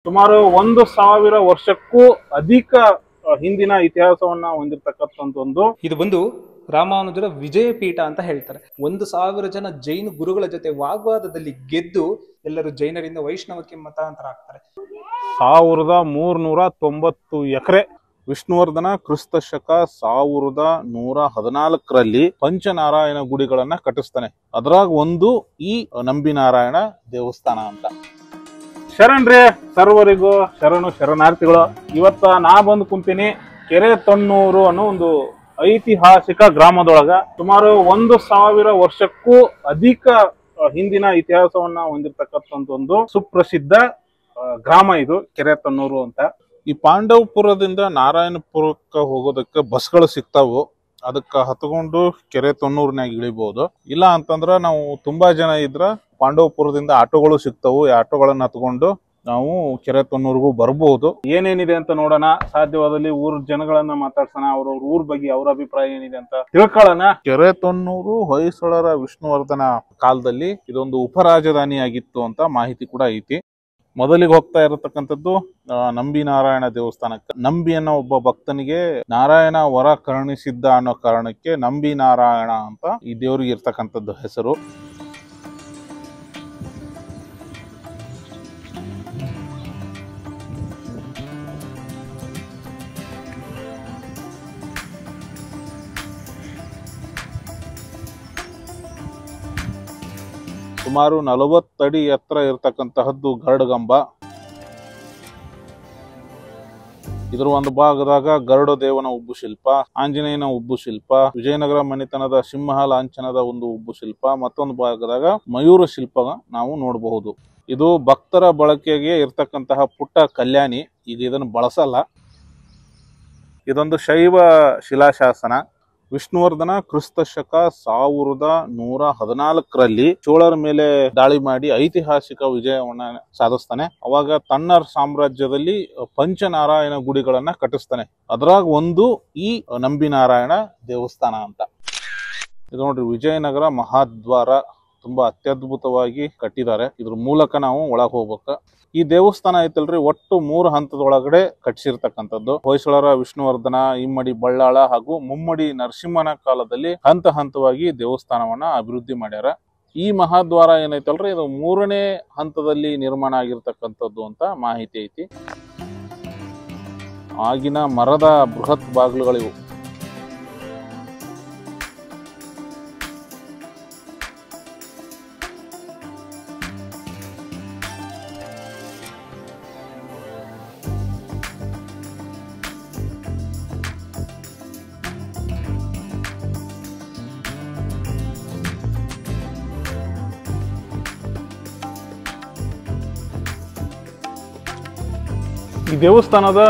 ಸುಮಾರು 1,000 ವರ್ಷಕ್ಕೂ ಅಧಿಕ ಹಿಂದಿನ ಇತಿಹಾಸವನ್ನ ಹೊಂದಿರತಕ್ಕಂಥದ್ದು. ಇದು ಬಂದು ರಾಮಾನುಜರ ವಿಜಯಪೀಠ ಅಂತ ಹೇಳ್ತಾರೆ. 1,000 ಜನ ಜೈನ ಗುರುಗಳ ಜೊತೆ ವಾಗ್ವಾದದಲ್ಲಿ ಗೆದ್ದು ಎಲ್ಲರೂ ಜೈನರಿಂದ ವೈಷ್ಣವಕ್ಕೆ ಮತಾಂತರ ಆಗ್ತಾರೆ. 1390 ಎಕರೆ ವಿಷ್ಣುವರ್ಧನ ಕ್ರಿಸ್ತ ಶಕ 1114ರಲ್ಲಿ ಪಂಚನಾರಾಯಣ ಗುಡಿಗಳನ್ನ ಕಟ್ಟಿಸ್ತಾನೆ. ಅದ್ರಾಗ ಒಂದು ಈ ನಂಬಿನಾರಾಯಣ ದೇವಸ್ಥಾನ ಅಂತ. ಶರಣ್ರೇ, ಸರ್ವರಿಗೂ ಶರಣು ಶರಣಾರ್ಥಿಗಳು. ಇವತ್ತ ನಾ ಬಂದು ಕುಂತೀನಿ ಕೆರೆತೊಣ್ಣೂರು ಅನ್ನೋ ಒಂದು ಐತಿಹಾಸಿಕ ಗ್ರಾಮದೊಳಗ. ಸುಮಾರು 1,000 ವರ್ಷಕ್ಕೂ ಅಧಿಕ ಹಿಂದಿನ ಇತಿಹಾಸವನ್ನ ಹೊಂದಿರತಕ್ಕಂಥದ್ದು ಸುಪ್ರಸಿದ್ಧ ಗ್ರಾಮ ಇದು ಕೆರೆತೊಣ್ಣೂರು ಅಂತ. ಈ ಪಾಂಡವಪುರದಿಂದ ನಾರಾಯಣಪುರಕ್ಕೆ ಹೋಗೋದಕ್ಕೆ ಬಸ್ಗಳು ಸಿಗ್ತಾವು. ಅದಕ್ಕ ಹತ್ಕೊಂಡು ಕೆರೆತೊಣ್ಣೂರ್ನಾಗ ಇಳಿಬಹುದು. ಇಲ್ಲ ಅಂತಂದ್ರ ನಾವು ತುಂಬಾ ಜನ ಇದ್ರ ಪಾಂಡವಪುರದಿಂದ ಆಟೋಗಳು ಸಿಗ್ತಾವು. ಈ ಆಟೋಗಳನ್ನ ಹತ್ಕೊಂಡು ನಾವು ಕೆರೆತೊಣ್ಣೂರ್ಗೂ ಬರ್ಬಹುದು. ಏನೇನಿದೆ ಅಂತ ನೋಡೋಣ. ಸಾಧ್ಯವಾದಲ್ಲಿ ಊರ್ ಜನಗಳನ್ನ ಮಾತಾಡ್ಸೋಣ. ಅವ್ರ ಊರ್ ಬಗ್ಗೆ ಅವ್ರ ಅಭಿಪ್ರಾಯ ಏನಿದೆ ಅಂತ ತಿಳ್ಕೊಳ್ಳೋಣ. ಕೆರೆತೊಣ್ಣೂರು ಹೊಯ್ಸಳರ ವಿಷ್ಣುವರ್ಧನ ಕಾಲದಲ್ಲಿ ಇದೊಂದು ಉಪರಾಜಧಾನಿ ಆಗಿತ್ತು ಅಂತ ಮಾಹಿತಿ ಕೂಡ ಐತಿ. ಮೊದಲಿಗೆ ಹೋಗ್ತಾ ಇರತಕ್ಕಂಥದ್ದು ನಂಬಿನಾರಾಯಣ ದೇವಸ್ಥಾನಕ್ಕೆ. ನಂಬಿ ಅನ್ನೋ ಒಬ್ಬ ಭಕ್ತನಿಗೆ ನಾರಾಯಣ ವರ ಕರುಣಿಸಿದ್ದ ಅನ್ನೋ ಕಾರಣಕ್ಕೆ ನಂಬಿನಾರಾಯಣ ಅಂತ ಈ ದೇವರಿಗೆ ಇರ್ತಕ್ಕಂಥದ್ದು ಹೆಸರು. ಸುಮಾರು 40 ಅಡಿ ಎತ್ತರ ಇರತಕ್ಕಂತಹದ್ದು ಗರುಡಗಂಬ. ಇದ್ರ ಒಂದು ಭಾಗದಾಗ ಗರುಡ ದೇವನ ಉಬ್ಬು ಶಿಲ್ಪ, ಆಂಜನೇಯನ ಉಬ್ಬು ಶಿಲ್ಪ, ವಿಜಯನಗರ ಮನೆತನದ ಸಿಂಹ ಲಾಂಛನದ ಒಂದು ಉಬ್ಬು ಶಿಲ್ಪ, ಮತ್ತೊಂದು ಭಾಗದಾಗ ಮಯೂರ ಶಿಲ್ಪ ನಾವು ನೋಡಬಹುದು. ಇದು ಭಕ್ತರ ಬಳಕೆಗೆ ಇರ್ತಕ್ಕಂತಹ ಪುಟ್ಟ ಕಲ್ಯಾಣಿ. ಈಗ ಇದನ್ನು ಬಳಸಲ್ಲ. ಇದೊಂದು ಶೈವ ಶಿಲಾಶಾಸನ. ವಿಷ್ಣುವರ್ಧನ ಕ್ರಿಸ್ತ ಶಕ 1114ರಲ್ಲಿ ಚೋಳರ ಮೇಲೆ ದಾಳಿ ಮಾಡಿ ಐತಿಹಾಸಿಕ ವಿಜಯವನ್ನ ಸಾಧಿಸ್ತಾನೆ. ಅವಾಗ ತನ್ನ ಸಾಮ್ರಾಜ್ಯದಲ್ಲಿ ಪಂಚನಾರಾಯಣ ಗುಡಿಗಳನ್ನ ಕಟ್ಟಿಸ್ತಾನೆ. ಅದ್ರಾಗ ಒಂದು ಈ ನಂಬಿನಾರಾಯಣ ದೇವಸ್ಥಾನ ಅಂತ. ಇದು ನೋಡ್ರಿ, ವಿಜಯನಗರ ಮಹಾದ್ವಾರ ತುಂಬಾ ಅತ್ಯದ್ಭುತವಾಗಿ ಕಟ್ಟಿದ್ದಾರೆ. ಇದ್ರ ಮೂಲಕ ನಾವು ಒಳಗೆ ಹೋಗ್ಬೇಕ. ಈ ದೇವಸ್ಥಾನ ಐತಲ್ರಿ, ಒಟ್ಟು 3 ಹಂತದೊಳಗಡೆ ಕಟ್ಟಿಸಿರ್ತಕ್ಕಂಥದ್ದು. ಹೊಯ್ಸಳರ ವಿಷ್ಣುವರ್ಧನ, ಇಮ್ಮಡಿ ಬಳ್ಳಾಳ ಹಾಗೂ ಮುಮ್ಮಡಿ ನರಸಿಂಹನ ಕಾಲದಲ್ಲಿ ಹಂತ ಹಂತವಾಗಿ ದೇವಸ್ಥಾನವನ್ನ ಅಭಿವೃದ್ಧಿ ಮಾಡ್ಯಾರ. ಈ ಮಹಾದ್ವಾರ ಏನೈತಲ್ರಿ, ಇದು 3ನೇ ಹಂತದಲ್ಲಿ ನಿರ್ಮಾಣ ಆಗಿರ್ತಕ್ಕಂಥದ್ದು ಅಂತ ಮಾಹಿತಿ ಐತಿ. ಆಗಿನ ಮರದ ಬೃಹತ್ ಬಾಗಿಲುಗಳಿವು. ಈ ದೇವಸ್ಥಾನದ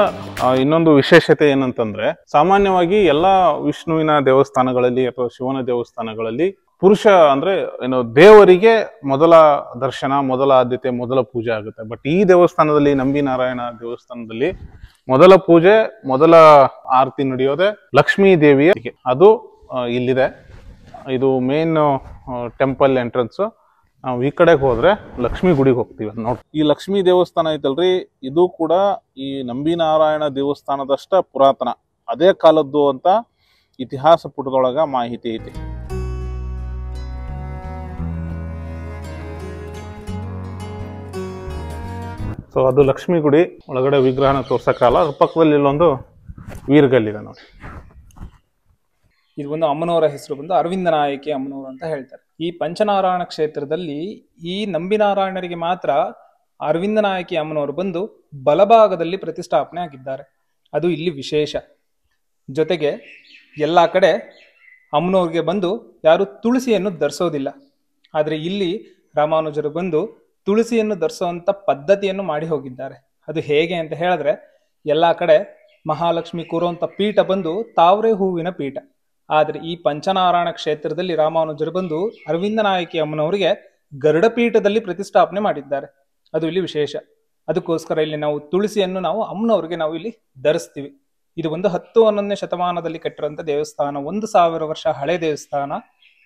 ಇನ್ನೊಂದು ವಿಶೇಷತೆ ಏನಂತಂದ್ರೆ, ಸಾಮಾನ್ಯವಾಗಿ ಎಲ್ಲಾ ವಿಷ್ಣುವಿನ ದೇವಸ್ಥಾನಗಳಲ್ಲಿ ಅಥವಾ ಶಿವನ ದೇವಸ್ಥಾನಗಳಲ್ಲಿ ಪುರುಷ ಅಂದ್ರೆ ಏನು ದೇವರಿಗೆ ಮೊದಲ ದರ್ಶನ, ಮೊದಲ ಆದ್ಯತೆ, ಮೊದಲ ಪೂಜೆ ಆಗುತ್ತೆ. ಬಟ್ ಈ ದೇವಸ್ಥಾನದಲ್ಲಿ, ನಂಬಿನಾರಾಯಣ ದೇವಸ್ಥಾನದಲ್ಲಿ ಮೊದಲ ಪೂಜೆ, ಮೊದಲ ಆರತಿ ನಡೆಯೋದೆ ಲಕ್ಷ್ಮೀ ದೇವಿಯ. ಅದು ಇಲ್ಲಿದೆ. ಇದು ಮೇನ್ ಟೆಂಪಲ್ ಎಂಟ್ರೆನ್ಸ್. ನಾವು ಈ ಕಡೆಗೆ ಹೋದ್ರೆ ಲಕ್ಷ್ಮೀ ಗುಡಿಗೆ ಹೋಗ್ತೀವಿ ನೋಡಿ. ಈ ಲಕ್ಷ್ಮೀ ದೇವಸ್ಥಾನ ಐತಲ್ರಿ, ಇದು ಕೂಡ ಈ ನಂಬಿನಾರಾಯಣ ದೇವಸ್ಥಾನದಷ್ಟ ಪುರಾತನ, ಅದೇ ಕಾಲದ್ದು ಅಂತ ಇತಿಹಾಸ ಪುಟದೊಳಗ ಮಾಹಿತಿ ಐತಿ. ಸೊ ಅದು ಲಕ್ಷ್ಮೀ ಗುಡಿ. ಒಳಗಡೆ ವಿಗ್ರಹನ ತೋರ್ಸಕ್ಕಾಗಲ್ಲ. ಅದ್ರ ಪಕ್ಕದಲ್ಲಿ ಇಲ್ಲೊಂದು ವೀರಗಲ್ಲಿದೆ ನೋಡಿ. ಇದು ಒಂದು ಅಮ್ಮನವರ ಹೆಸರು ಬಂದು ಅರವಿಂದ ನಾಯಕಿ ಅಮ್ಮನವರು ಅಂತ ಹೇಳ್ತಾರೆ. ಈ ಪಂಚನಾರಾಯಣ ಕ್ಷೇತ್ರದಲ್ಲಿ ಈ ನಂಬಿನಾರಾಯಣರಿಗೆ ಮಾತ್ರ ಅರವಿಂದ ನಾಯಕಿ ಅಮ್ಮನವರು ಬಂದು ಬಲಭಾಗದಲ್ಲಿ ಪ್ರತಿಷ್ಠಾಪನೆ ಆಗಿದ್ದಾರೆ. ಅದು ಇಲ್ಲಿ ವಿಶೇಷ. ಜೊತೆಗೆ ಎಲ್ಲ ಕಡೆ ಅಮ್ಮನವ್ರಿಗೆ ಬಂದು ಯಾರು ತುಳಸಿಯನ್ನು ಧರಿಸೋದಿಲ್ಲ. ಆದರೆ ಇಲ್ಲಿ ರಾಮಾನುಜರು ಬಂದು ತುಳಸಿಯನ್ನು ಧರಿಸುವಂತ ಪದ್ಧತಿಯನ್ನು ಮಾಡಿ ಹೋಗಿದ್ದಾರೆ. ಅದು ಹೇಗೆ ಅಂತ ಹೇಳಿದ್ರೆ, ಎಲ್ಲ ಕಡೆ ಮಹಾಲಕ್ಷ್ಮಿ ಕೂರುವಂತ ಪೀಠ ಬಂದು ತಾವರೆ ಹೂವಿನ ಪೀಠ. ಆದ್ರೆ ಈ ಪಂಚನಾರಾಯಣ ಕ್ಷೇತ್ರದಲ್ಲಿ ರಾಮಾನುಜರು ಬಂದು ಅರವಿಂದ ನಾಯಕಿ ಅಮ್ಮನವರಿಗೆ ಗರುಡ ಪೀಠದಲ್ಲಿ ಪ್ರತಿಷ್ಠಾಪನೆ ಮಾಡಿದ್ದಾರೆ. ಅದು ಇಲ್ಲಿ ವಿಶೇಷ. ಅದಕ್ಕೋಸ್ಕರ ಇಲ್ಲಿ ನಾವು ತುಳಸಿಯನ್ನು ನಾವು ಅಮ್ಮನವರಿಗೆ ನಾವು ಇಲ್ಲಿ ಧರಿಸ್ತೀವಿ. ಇದು ಒಂದು 10-11ನೇ ಶತಮಾನದಲ್ಲಿ ಕಟ್ಟಿರುವಂತ ದೇವಸ್ಥಾನ. 1000 ವರ್ಷ ಹಳೆ ದೇವಸ್ಥಾನ.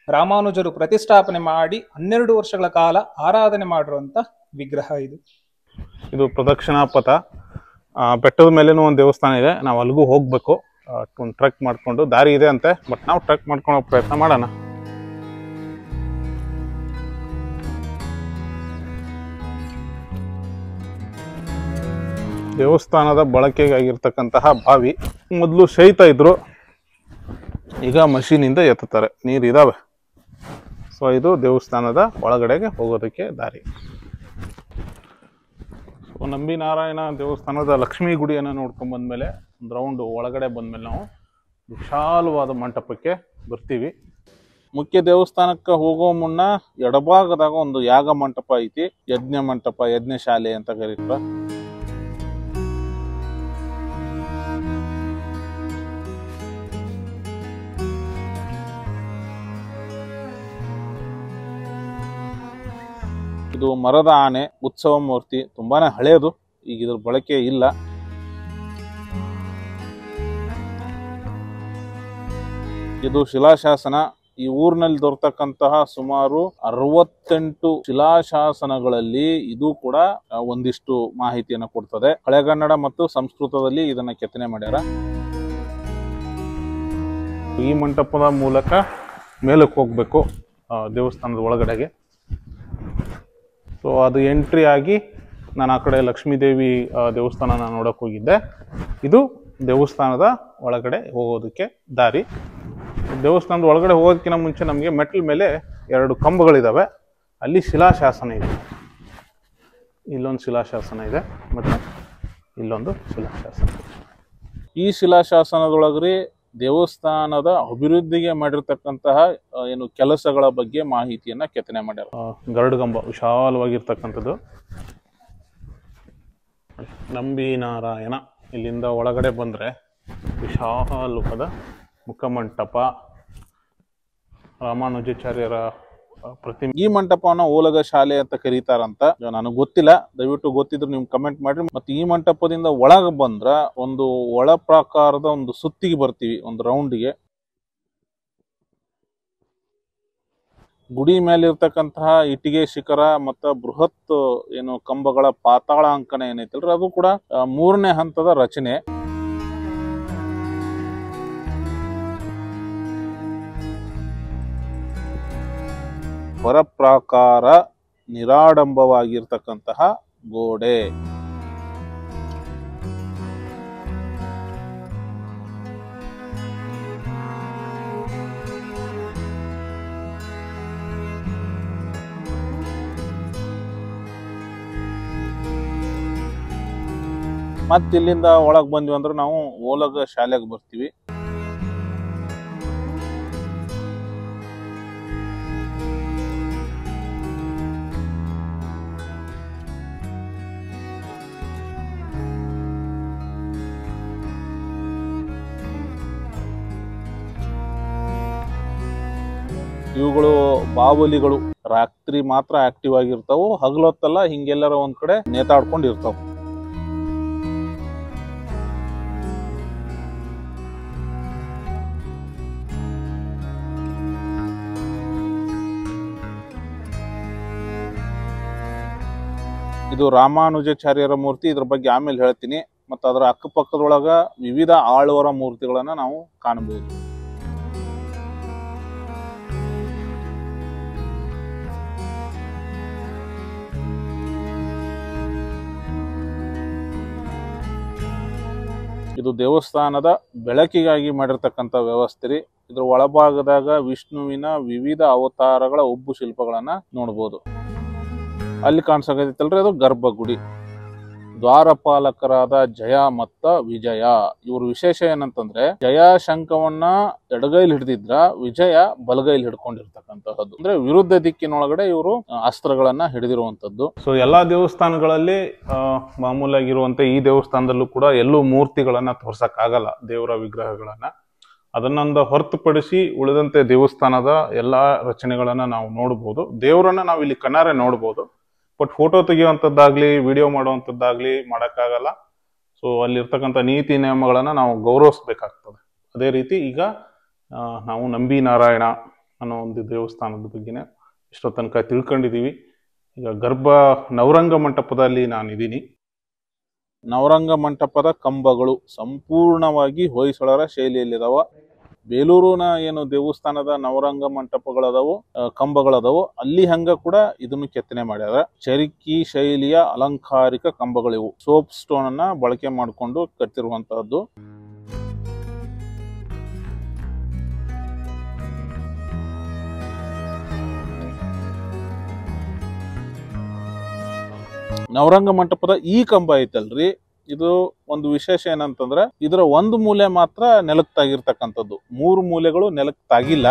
ರಾಮಾನುಜರು ಪ್ರತಿಷ್ಠಾಪನೆ ಮಾಡಿ 12 ವರ್ಷಗಳ ಕಾಲ ಆರಾಧನೆ ಮಾಡಿರುವಂತ ವಿಗ್ರಹ ಇದು. ಇದು ಪ್ರದಕ್ಷಿಣಾ ಪಥ. ಬೆಟ್ಟದ ಮೇಲೇನೂ ಒಂದು ದೇವಸ್ಥಾನ ಇದೆ, ನಾವು ಅಲ್ಲಿಗೂ ಹೋಗ್ಬೇಕು. ಒಂದು ಟ್ರೆಕ್ ಮಾಡ್ಕೊಂಡು ದಾರಿ ಇದೆ ಅಂತೆ, ಬಟ್ ನಾವು ಟ್ರೆಕ್ ಮಾಡ್ಕೊಂಡು ಹೋಗೋ ಪ್ರಯತ್ನ ಮಾಡೋಣ. ದೇವಸ್ಥಾನದ ಬಳಕೆಗಾಗಿರ್ತಕ್ಕಂತಹ ಬಾವಿ. ಮೊದಲು ಶೈತ ಇದ್ರು, ಈಗ ಮಷೀನಿಂದ ಎತ್ತುತ್ತಾರೆ, ನೀರು ಇದಾವೆ. ಸೊ ಇದು ದೇವಸ್ಥಾನದ ಒಳಗಡೆಗೆ ಹೋಗೋದಕ್ಕೆ ದಾರಿ. ಸೊ ನಂಬಿ ನಾರಾಯಣ ದೇವಸ್ಥಾನದ ಲಕ್ಷ್ಮೀ ಗುಡಿಯನ್ನು ನೋಡ್ಕೊಂಡ್ ಬಂದ್ಮೇಲೆ ಒಂದು ರೌಂಡ್ ಒಳಗಡೆ ಬಂದ್ಮೇಲೆ ನಾವು ವಿಶಾಲವಾದ ಮಂಟಪಕ್ಕೆ ಬರ್ತೀವಿ. ಮುಖ್ಯ ದೇವಸ್ಥಾನಕ್ಕೆ ಹೋಗೋ ಮುನ್ನ ಎಡಭಾಗದಾಗ ಒಂದು ಯಾಗ ಮಂಟಪ ಐತಿ, ಯಜ್ಞ ಮಂಟಪ, ಯಜ್ಞಶಾಲೆ ಅಂತ ಕರೀತಾರೆ. ಇದು ಮರದ ಆನೆ ಉತ್ಸವ ಮೂರ್ತಿ, ತುಂಬಾನೇ ಹಳೆಯದು, ಈಗ ಇದ್ರ ಬಳಕೆ ಇಲ್ಲ. ಇದು ಶಿಲಾಶಾಸನ. ಈ ಊರಿನಲ್ಲಿ ದೊರೆತಕ್ಕಂತಹ ಸುಮಾರು 68 ಶಿಲಾಶಾಸನಗಳಲ್ಲಿ ಇದು ಕೂಡ ಒಂದಿಷ್ಟು ಮಾಹಿತಿಯನ್ನು ಕೊಡ್ತದೆ. ಹಳೆಗನ್ನಡ ಮತ್ತು ಸಂಸ್ಕೃತದಲ್ಲಿ ಇದನ್ನ ಕೆತ್ತನೆ ಮಾಡ್ಯಾರ. ಈ ಮಂಟಪದ ಮೂಲಕ ಮೇಲಕ್ಕೆ ಹೋಗ್ಬೇಕು ದೇವಸ್ಥಾನದ ಒಳಗಡೆಗೆ. ಸೊ ಅದು ಎಂಟ್ರಿ ಆಗಿ ನಾನು ಆ ಕಡೆ ಲಕ್ಷ್ಮೀದೇವಿ ದೇವಸ್ಥಾನನ ನೋಡಕ್ ಹೋಗಿದ್ದೆ. ಇದು ದೇವಸ್ಥಾನದ ಒಳಗಡೆ ಹೋಗೋದಕ್ಕೆ ದಾರಿ. ದೇವಸ್ಥಾನದ ಒಳಗಡೆ ಹೋಗೋದಕ್ಕಿಂತ ಮುಂಚೆ ನಮಗೆ ಮೆಟ್ಲ ಮೇಲೆ 2 ಕಂಬಗಳಿದಾವೆ, ಅಲ್ಲಿ ಶಿಲಾಶಾಸನ ಇದೆ. ಇಲ್ಲೊಂದು ಶಿಲಾಶಾಸನ ಇದೆ ಮತ್ತು ಇಲ್ಲೊಂದು ಶಿಲಾಶಾಸನ. ಈ ಶಿಲಾಶಾಸನದೊಳಗ್ರಿ ದೇವಸ್ಥಾನದ ಅಭಿವೃದ್ಧಿಗೆ ಮಾಡಿರ್ತಕ್ಕಂತಹ ಏನು ಕೆಲಸಗಳ ಬಗ್ಗೆ ಮಾಹಿತಿಯನ್ನ ಕೆತ್ತನೆ ಮಾಡ್ಯಾರ. ಗರುಡಗಂಬ ವಿಶಾಲವಾಗಿರ್ತಕ್ಕಂಥದ್ದು. ನಂಬಿ ನಾರಾಯಣ ಇಲ್ಲಿಂದ ಒಳಗಡೆ ಬಂದ್ರೆ ವಿಶಾಲವಾದ ಮುಖಮಂಟಪ, ರಾಮಾನುಜಾಚಾರ್ಯರ ಪ್ರತಿಮೆ. ಈ ಮಂಟಪವನ್ನ ಓಲಗ ಶಾಲೆ ಅಂತ ಕರೀತಾರಂತ, ನನಗೆ ಗೊತ್ತಿಲ್ಲ, ದಯವಿಟ್ಟು ಗೊತ್ತಿದ್ರು ನೀವು ಕಮೆಂಟ್ ಮಾಡ್ರಿ. ಮತ್ತೆ ಈ ಮಂಟಪದಿಂದ ಒಳಗೆ ಬಂದ್ರ ಒಂದು ಒಳ ಪ್ರಾಕಾರದ ಒಂದು ಸುತ್ತಿಗೆ ಬರ್ತೀವಿ, ಒಂದು ರೌಂಡ್ಗೆ. ಗುಡಿ ಮೇಲೆ ಇರ್ತಕ್ಕಂತಹ ಇಟ್ಟಿಗೆ ಶಿಖರ ಮತ್ತ ಬೃಹತ್ ಏನು ಕಂಬಗಳ ಪಾತಾಳ ಅಂಕಣ ಏನೈತಲ್ರಿ, ಅದು ಕೂಡ 3ನೇ ಹಂತದ ರಚನೆ. ಹೊರಪ್ರಾಕಾರ ನಿರಾಡಂಬವಾಗಿರ್ತಕ್ಕಂತಹ ಗೋಡೆ. ಮತ್ತ ಇಲ್ಲಿಂದ ಒಳಗ್ ಬಂದ್ವಿ ಅಂದ್ರೆ ನಾವು ಓಲಗ ಶಾಲೆಗೆ ಬರ್ತೀವಿ. ಇವುಗಳು ಬಾವಲಿಗಳು, ರಾತ್ರಿ ಮಾತ್ರ ಆಕ್ಟಿವ್ ಆಗಿರ್ತಾವು, ಹಗಲೊತ್ತಲ್ಲ ಹಿಂಗೆಲ್ಲರ ಒಂದ್ ಕಡೆ ನೇತಾಡ್ಕೊಂಡಿರ್ತಾವ. ಇದು ರಾಮಾನುಜಾಚಾರ್ಯರ ಮೂರ್ತಿ, ಇದ್ರ ಬಗ್ಗೆ ಆಮೇಲೆ ಹೇಳ್ತೀನಿ. ಮತ್ತು ಅದರ ಅಕ್ಕಪಕ್ಕದೊಳಗ ವಿವಿಧ ಆಳ್ವರ ಮೂರ್ತಿಗಳನ್ನ ನಾವು ಕಾಣಬಹುದು. ಇದು ದೇವಸ್ಥಾನದ ಬೆಳಕಿಗಾಗಿ ಮಾಡಿರ್ತಕ್ಕಂಥ ವ್ಯವಸ್ಥೆ ರೀ. ಇದ್ರ ಒಳಭಾಗದಾಗ ವಿಷ್ಣುವಿನ ವಿವಿಧ ಅವತಾರಗಳ ಉಬ್ಬು ಶಿಲ್ಪಗಳನ್ನ ನೋಡ್ಬೋದು. ಅಲ್ಲಿ ಕಾಣಿಸಕತ್ತೈತಲ್ರಿ, ಅದು ಗರ್ಭಗುಡಿ. ದ್ವಾರಪಾಲಕರಾದ ಜಯ ಮತ್ತ ವಿಜಯ, ಇವ್ರ ವಿಶೇಷ ಏನಂತಂದ್ರೆ ಜಯ ಶಂಖವನ್ನ ಎಡಗೈಲಿ ಹಿಡಿದಿದ್ರ, ವಿಜಯ ಬಲಗೈಲಿ ಹಿಡ್ಕೊಂಡಿರ್ತಕ್ಕಂಥದ್ದು. ಅಂದ್ರೆ ವಿರುದ್ಧ ದಿಕ್ಕಿನೊಳಗಡೆ ಇವರು ಅಸ್ತ್ರಗಳನ್ನ ಹಿಡಿದಿರುವಂತದ್ದು. ಸೊ ಎಲ್ಲಾ ದೇವಸ್ಥಾನಗಳಲ್ಲಿ ಮಾಮೂಲಾಗಿರುವಂತೆ ಈ ದೇವಸ್ಥಾನದಲ್ಲೂ ಕೂಡ ಎಲ್ಲೂ ಮೂರ್ತಿಗಳನ್ನ ತೋರ್ಸಕ್ ಆಗಲ್ಲ, ದೇವರ ವಿಗ್ರಹಗಳನ್ನ. ಅದನ್ನೊಂದು ಹೊರತುಪಡಿಸಿ ಉಳಿದಂತೆ ದೇವಸ್ಥಾನದ ಎಲ್ಲಾ ರಚನೆಗಳನ್ನ ನಾವು ನೋಡ್ಬೋದು. ದೇವರನ್ನ ನಾವು ಇಲ್ಲಿ ಕಣ್ಣಾರೆ ನೋಡ್ಬೋದು, ಬಟ್ ಫೋಟೋ ತೆಗೆಯುವಂಥದ್ದಾಗ್ಲಿ ವಿಡಿಯೋ ಮಾಡುವಂಥದ್ದಾಗ್ಲಿ ಮಾಡೋಕ್ಕಾಗಲ್ಲ. ಸೊ ಅಲ್ಲಿರ್ತಕ್ಕಂಥ ನೀತಿ ನಿಯಮಗಳನ್ನ ನಾವು ಗೌರವಿಸ್ಬೇಕಾಗ್ತದೆ. ಅದೇ ರೀತಿ ಈಗ ನಾವು ನಂಬಿ ನಾರಾಯಣ ಅನ್ನೋ ಒಂದು ದೇವಸ್ಥಾನದ ಬಗ್ಗೆನೇ ಇಷ್ಟೋ ತನಕ ತಿಳ್ಕೊಂಡಿದೀವಿ. ಈಗ ನವರಂಗ ಮಂಟಪದಲ್ಲಿ ನಾನಿದ್ದೀನಿ. ನವರಂಗ ಮಂಟಪದ ಕಂಬಗಳು ಸಂಪೂರ್ಣವಾಗಿ ಹೊಯ್ಸಳರ ಶೈಲಿಯಲ್ಲಿದಾವ. ಬೇಲೂರಿನ ಏನು ದೇವಸ್ಥಾನದ ನವರಂಗ ಮಂಟಪಗಳದಾವು, ಕಂಬಗಳದಾವು, ಅಲ್ಲಿ ಹಂಗ ಕೂಡ ಇದನ್ನು ಕೆತ್ತನೆ ಮಾಡ್ಯಾರ. ಚರಿಕಿ ಶೈಲಿಯ ಅಲಂಕಾರಿಕ ಕಂಬಗಳಿವು. ಸೋಪ್ ಸ್ಟೋನ್ ಅನ್ನ ಬಳಕೆ ಮಾಡಿಕೊಂಡು ಕಟ್ಟಿರುವಂತಹದ್ದು. ನವರಂಗ ಮಂಟಪದ ಈ ಕಂಬ ಐತಲ್ರಿ, ಇದು ಒಂದು ವಿಶೇಷ ಏನಂತಂದ್ರ ಇದರ ಒಂದು ಮೂಲೆ ಮಾತ್ರ ನೆಲಕ್ಕೆ ತಾಗಿರ್ತಕ್ಕಂಥದ್ದು, 3 ಮೂಲೆಗಳು ನೆಲಕ್ಕೆ ತಾಗಿಲ್ಲ.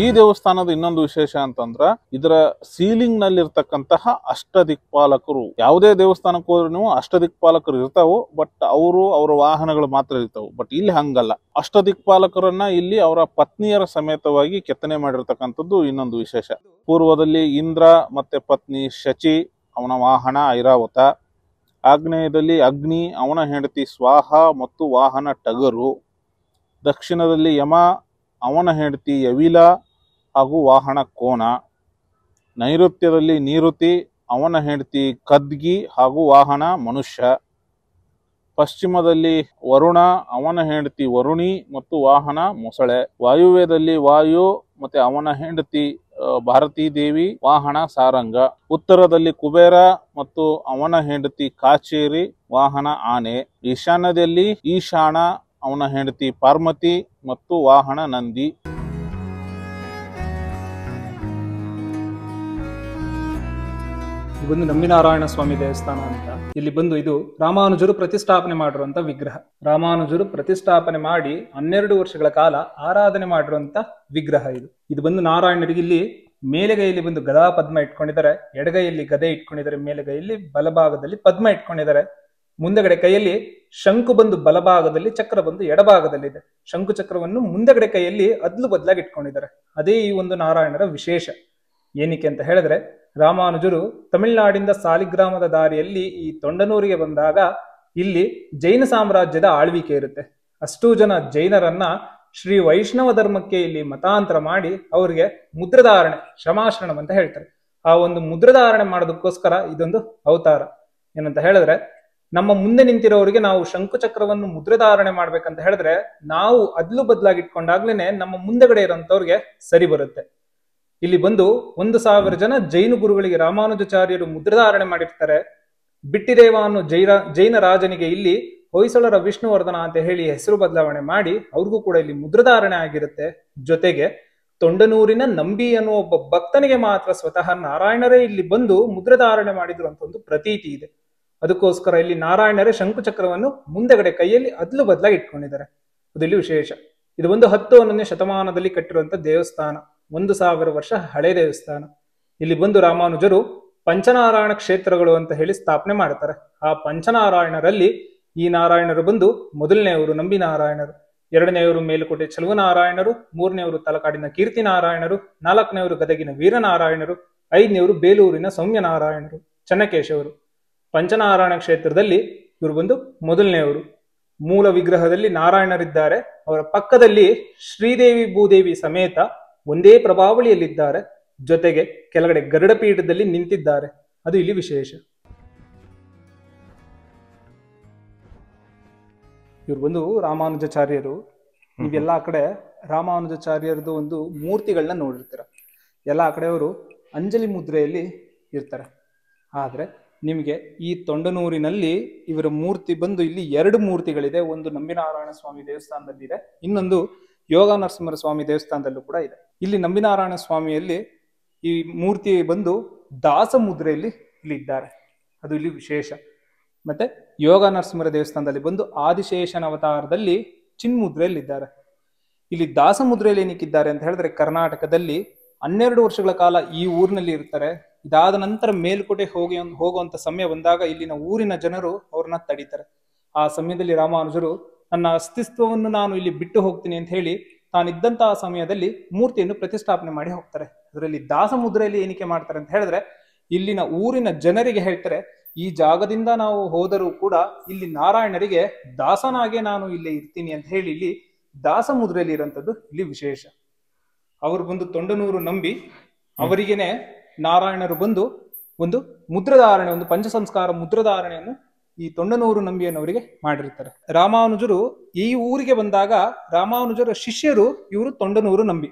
ಈ ದೇವಸ್ಥಾನದ ಇನ್ನೊಂದು ವಿಶೇಷ ಅಂತಂದ್ರ ಇದರ ಸೀಲಿಂಗ್ ನಲ್ಲಿ ಇರ್ತಕ್ಕಂತಹ ಅಷ್ಟದಿಕ್ಪಾಲಕರು. ಯಾವುದೇ ದೇವಸ್ಥಾನಕ್ಕೆ ಹೋದ್ರೆ ನೀವು ಅಷ್ಟದಿಕ್ಪಾಲಕರು ಇರ್ತಾವು, ಬಟ್ ಅವರ ವಾಹನಗಳು ಮಾತ್ರ ಇರ್ತಾವು. ಬಟ್ ಇಲ್ಲಿ ಹಂಗಲ್ಲ, ಅಷ್ಟದಿಕ್ಪಾಲಕರನ್ನ ಇಲ್ಲಿ ಅವರ ಪತ್ನಿಯರ ಸಮೇತವಾಗಿ ಕೆತ್ತನೆ ಮಾಡಿರ್ತಕ್ಕಂಥದ್ದು ಇನ್ನೊಂದು ವಿಶೇಷ. ಪೂರ್ವದಲ್ಲಿ ಇಂದ್ರ ಮತ್ತೆ ಪತ್ನಿ ಶಚಿ, ಅವನ ವಾಹನ ಐರಾವತ. ಆಗ್ನೇಯದಲ್ಲಿ ಅಗ್ನಿ, ಅವನ ಹೆಂಡತಿ ಸ್ವಾಹ ಮತ್ತು ವಾಹನ ಟಗರು. ದಕ್ಷಿಣದಲ್ಲಿ ಯಮ, ಅವನ ಹೆಂಡತಿ ಯವಿಲ ಹಾಗೂ ವಾಹನ ಕೋನ. ನೈಋತ್ಯದಲ್ಲಿ ನೀರುತಿ, ಅವನ ಹೆಂಡತಿ ಕದ್ಗಿ ಹಾಗೂ ವಾಹನ ಮನುಷ್ಯ. ಪಶ್ಚಿಮದಲ್ಲಿ ವರುಣ, ಅವನ ಹೆಂಡತಿ ವರುಣಿ ಮತ್ತು ವಾಹನ ಮೊಸಳೆ. ವಾಯುವ್ಯದಲ್ಲಿ ವಾಯು ಮತ್ತೆ ಅವನ ಹೆಂಡತಿ ಭಾರತೀ ದೇವಿ, ವಾಹನ ಸಾರಂಗ. ಉತ್ತರದಲ್ಲಿ ಕುಬೇರ ಮತ್ತು ಅವನ ಹೆಂಡತಿ ಕಾಚೇರಿ, ವಾಹನ ಆನೆ. ಈಶಾನ್ಯದಲ್ಲಿ ಈಶಾಣ, ಅವನ ಹೆಂಡತಿ ಪಾರ್ವತಿ ಮತ್ತು ವಾಹನ ನಂದಿ. ಬಂದು ನಂಬಿನಾರಾಯಣ ಸ್ವಾಮಿ ದೇವಸ್ಥಾನ ಅಂತ. ಇಲ್ಲಿ ಬಂದು ಇದು ರಾಮಾನುಜರು ಪ್ರತಿಷ್ಠಾಪನೆ ಮಾಡಿರುವಂತ ವಿಗ್ರಹ. ರಾಮಾನುಜರು ಪ್ರತಿಷ್ಠಾಪನೆ ಮಾಡಿ 12 ವರ್ಷಗಳ ಕಾಲ ಆರಾಧನೆ ಮಾಡಿರುವಂತ ವಿಗ್ರಹ ಇದು. ಇದು ಬಂದು ನಾರಾಯಣರಿಗೆ ಇಲ್ಲಿ ಮೇಲೆಗೈಯಲ್ಲಿ ಬಂದು ಗದಾ ಪದ್ಮ ಇಟ್ಕೊಂಡಿದ್ದಾರೆ, ಎಡಗೈಯಲ್ಲಿ ಗದೆ ಇಟ್ಕೊಂಡಿದ್ದಾರೆ, ಮೇಲೆಗೈಯಲ್ಲಿ ಬಲಭಾಗದಲ್ಲಿ ಪದ್ಮ ಇಟ್ಕೊಂಡಿದ್ದಾರೆ. ಮುಂದಗಡೆ ಕೈಯಲ್ಲಿ ಶಂಕು ಬಂದು ಬಲಭಾಗದಲ್ಲಿ, ಚಕ್ರ ಬಂದು ಎಡಭಾಗದಲ್ಲಿದೆ. ಶಂಕು ಚಕ್ರವನ್ನು ಮುಂದಗಡೆ ಕೈಯಲ್ಲಿ ಅದ್ಲು ಬದಲಾಗಿ ಇಟ್ಕೊಂಡಿದ್ದಾರೆ. ಅದೇ ಈ ಒಂದು ನಾರಾಯಣರ ವಿಶೇಷ. ಏನಕ್ಕೆ ಅಂತ ಹೇಳಿದ್ರೆ, ರಾಮಾನುಜರು ತಮಿಳುನಾಡಿಂದ ಸಾಲಿಗ್ರಾಮದ ದಾರಿಯಲ್ಲಿ ಈ ತೊಂಡನೂರಿಗೆ ಬಂದಾಗ ಇಲ್ಲಿ ಜೈನ ಸಾಮ್ರಾಜ್ಯದ ಆಳ್ವಿಕೆ ಇರುತ್ತೆ. ಅಷ್ಟೂ ಜನ ಜೈನರನ್ನ ಶ್ರೀ ವೈಷ್ಣವ ಧರ್ಮಕ್ಕೆ ಇಲ್ಲಿ ಮತಾಂತರ ಮಾಡಿ ಅವರಿಗೆ ಮುದ್ರಧಾರಣೆ, ಶ್ರಮಾಶ್ರಣಂ ಅಂತ ಹೇಳ್ತಾರೆ. ಆ ಒಂದು ಮುದ್ರಧಾರಣೆ ಮಾಡೋದಕ್ಕೋಸ್ಕರ ಇದೊಂದು ಅವತಾರ. ಏನಂತ ಹೇಳಿದ್ರೆ, ನಮ್ಮ ಮುಂದೆ ನಿಂತಿರೋರಿಗೆ ನಾವು ಶಂಕುಚಕ್ರವನ್ನು ಮುದ್ರಧಾರಣೆ ಮಾಡ್ಬೇಕಂತ ಹೇಳಿದ್ರೆ ನಾವು ಅದ್ಲು ಬದಲಾಗಿ ಇಟ್ಕೊಂಡಾಗ್ಲೇನೆ ನಮ್ಮ ಮುಂದೆಗಡೆ ಇರೋಂಥವ್ರಿಗೆ ಸರಿ ಬರುತ್ತೆ. ಇಲ್ಲಿ ಬಂದು 1000 ಜನ ಜೈನ ಗುರುಗಳಿಗೆ ರಾಮಾನುಜಾಚಾರ್ಯರು ಮುದ್ರಧಾರಣೆ ಮಾಡಿರ್ತಾರೆ. ಬಿಟ್ಟಿದೇವ ಅನ್ನೋ ಜೈನ ರಾಜನಿಗೆ ಇಲ್ಲಿ ಹೊಯ್ಸಳರ ವಿಷ್ಣುವರ್ಧನ ಅಂತ ಹೇಳಿ ಹೆಸರು ಬದಲಾವಣೆ ಮಾಡಿ ಅವ್ರಿಗೂ ಕೂಡ ಇಲ್ಲಿ ಮುದ್ರಧಾರಣೆ ಆಗಿರುತ್ತೆ. ಜೊತೆಗೆ ತೊಂಡನೂರಿನ ನಂಬಿ ಅನ್ನುವ ಒಬ್ಬ ಭಕ್ತನಿಗೆ ಮಾತ್ರ ಸ್ವತಃ ನಾರಾಯಣರೇ ಇಲ್ಲಿ ಬಂದು ಮುದ್ರಧಾರಣೆ ಮಾಡಿದ್ರು ಅಂತ ಒಂದು ಪ್ರತೀತಿ ಇದೆ. ಅದಕ್ಕೋಸ್ಕರ ಇಲ್ಲಿ ನಾರಾಯಣರೇ ಶಂಕುಚಕ್ರವನ್ನು ಮುಂದೆಗಡೆ ಕೈಯಲ್ಲಿ ಅದ್ಲು ಬದಲಾಗಿ ಇಟ್ಕೊಂಡಿದ್ದಾರೆ. ಅದು ಇಲ್ಲಿ ವಿಶೇಷ. ಇದು ಒಂದು 10ನೇ ಶತಮಾನದಲ್ಲಿ ಕಟ್ಟಿರುವಂತ ದೇವಸ್ಥಾನ, 1000 ವರ್ಷ ಹಳೆ ದೇವಸ್ಥಾನ. ಇಲ್ಲಿ ಬಂದು ರಾಮಾನುಜರು ಪಂಚನಾರಾಯಣ ಕ್ಷೇತ್ರಗಳು ಅಂತ ಹೇಳಿ ಸ್ಥಾಪನೆ ಮಾಡ್ತಾರೆ. ಆ ಪಂಚನಾರಾಯಣರಲ್ಲಿ ಈ ನಾರಾಯಣರು ಬಂದು ಮೊದಲನೆಯವರು ನಂಬಿ ನಾರಾಯಣರು, 2ನೇವರು ಮೇಲುಕೋಟೆ ಚಲುವನಾರಾಯಣರು, 3ನೇವರು ತಲಕಾಡಿನ ಕೀರ್ತಿ ನಾರಾಯಣರು, 4ನೇವರು ಗದಗಿನ ವೀರನಾರಾಯಣರು, 5ನೇವರು ಬೇಲೂರಿನ ಸೌಮ್ಯನಾರಾಯಣರು, ಚನ್ನಕೇಶವರು. ಪಂಚನಾರಾಯಣ ಕ್ಷೇತ್ರದಲ್ಲಿ ಇವರು ಬಂದು ಮೊದಲನೆಯವರು. ಮೂಲ ವಿಗ್ರಹದಲ್ಲಿ ನಾರಾಯಣರಿದ್ದಾರೆ, ಅವರ ಪಕ್ಕದಲ್ಲಿ ಶ್ರೀದೇವಿ ಭೂದೇವಿ ಸಮೇತ ಒಂದೇ ಪ್ರಭಾವಳಿಯಲ್ಲಿದ್ದಾರೆ. ಜೊತೆಗೆ ಕೆಳಗಡೆ ಗರುಡ ಪೀಠದಲ್ಲಿ ನಿಂತಿದ್ದಾರೆ. ಅದು ಇಲ್ಲಿ ವಿಶೇಷ. ಇವ್ರು ಬಂದು ರಾಮಾನುಜಾಚಾರ್ಯರು. ನೀವೆಲ್ಲ ಕಡೆ ರಾಮಾನುಜಾಚಾರ್ಯರದು ಒಂದು ಮೂರ್ತಿಗಳನ್ನ ನೋಡಿರ್ತೀರ. ಎಲ್ಲ ಕಡೆಯವರು ಅಂಜಲಿ ಮುದ್ರೆಯಲ್ಲಿ ಇರ್ತಾರೆ. ಆದ್ರೆ ನಿಮಗೆ ಈ ತೊಂಡನೂರಿನಲ್ಲಿ ಇವರ ಮೂರ್ತಿ ಬಂದು ಇಲ್ಲಿ 2 ಮೂರ್ತಿಗಳಿದೆ. ಒಂದು ನಂಬಿನಾರಾಯಣ ಸ್ವಾಮಿ ದೇವಸ್ಥಾನದಲ್ಲಿದೆ, ಇನ್ನೊಂದು ಯೋಗ ನರಸಿಂಹ ಸ್ವಾಮಿ ದೇವಸ್ಥಾನದಲ್ಲೂ ಕೂಡ ಇದೆ. ಇಲ್ಲಿ ನಂಬಿನಾರಾಯಣ ಸ್ವಾಮಿಯಲ್ಲಿ ಈ ಮೂರ್ತಿ ಬಂದು ದಾಸ ಮುದ್ರೆಯಲ್ಲಿ ಇಲ್ಲಿ ಇದ್ದಾರೆ. ಅದು ಇಲ್ಲಿ ವಿಶೇಷ. ಮತ್ತೆ ಯೋಗ ನರಸಿಂಹರ ದೇವಸ್ಥಾನದಲ್ಲಿ ಬಂದು ಆದಿಶೇಷನ ಅವತಾರದಲ್ಲಿ ಚಿನ್ಮುದ್ರೆಯಲ್ಲಿ ಇದ್ದಾರೆ. ಇಲ್ಲಿ ದಾಸ ಮುದ್ರೆಯಲ್ಲಿ ಏನಕ್ಕಿದ್ದಾರೆ ಅಂತ ಹೇಳಿದ್ರೆ, ಕರ್ನಾಟಕದಲ್ಲಿ 12 ವರ್ಷಗಳ ಕಾಲ ಈ ಊರಿನಲ್ಲಿ ಇರ್ತಾರೆ. ಇದಾದ ನಂತರ ಮೇಲ್ಕೋಟೆ ಹೋಗುವಂತ ಸಮಯ ಬಂದಾಗ ಇಲ್ಲಿನ ಊರಿನ ಜನರು ಅವ್ರನ್ನ ತಡೀತಾರೆ. ಆ ಸಮಯದಲ್ಲಿ ರಾಮಾನುಜರು ನನ್ನ ಅಸ್ತಿತ್ವವನ್ನು ನಾನು ಇಲ್ಲಿ ಬಿಟ್ಟು ಹೋಗ್ತೀನಿ ಅಂತ ಹೇಳಿ ತಾನಿದ್ದಂತಹ ಸಮಯದಲ್ಲಿ ಮೂರ್ತಿಯನ್ನು ಪ್ರತಿಷ್ಠಾಪನೆ ಮಾಡಿ ಹೋಗ್ತಾರೆ. ಅದರಲ್ಲಿ ದಾಸ ಮುದ್ರೆಯಲ್ಲಿ ಏನಕ್ಕೆ ಮಾಡ್ತಾರೆ ಅಂತ ಹೇಳಿದ್ರೆ, ಇಲ್ಲಿನ ಊರಿನ ಜನರಿಗೆ ಹೇಳ್ತಾರೆ, ಈ ಜಾಗದಿಂದ ನಾವು ಹೋದರೂ ಕೂಡ ಇಲ್ಲಿ ನಾರಾಯಣರಿಗೆ ದಾಸನಾಗೆ ನಾನು ಇಲ್ಲಿ ಇರ್ತೀನಿ ಅಂತ ಹೇಳಿ ಇಲ್ಲಿ ದಾಸ ಮುದ್ರೆಯಲ್ಲಿ ಇರೋಂಥದ್ದು ಇಲ್ಲಿ ವಿಶೇಷ. ಅವರು ಬಂದು ತೊಂಡನೂರು ನಂಬಿ ಅವರಿಗೇನೆ ನಾರಾಯಣರು ಬಂದು ಒಂದು ಮುದ್ರಧಾರಣೆ, ಒಂದು ಪಂಚಸಂಸ್ಕಾರ ಮುದ್ರಧಾರಣೆಯನ್ನು ಈ ತೊಂಡನೂರು ನಂಬಿಯನ್ನವರಿಗೆ ಮಾಡಿರ್ತಾರೆ. ರಾಮಾನುಜರು ಈ ಊರಿಗೆ ಬಂದಾಗ ರಾಮಾನುಜರ ಶಿಷ್ಯರು ಇವರು ತೊಂಡನೂರು ನಂಬಿ.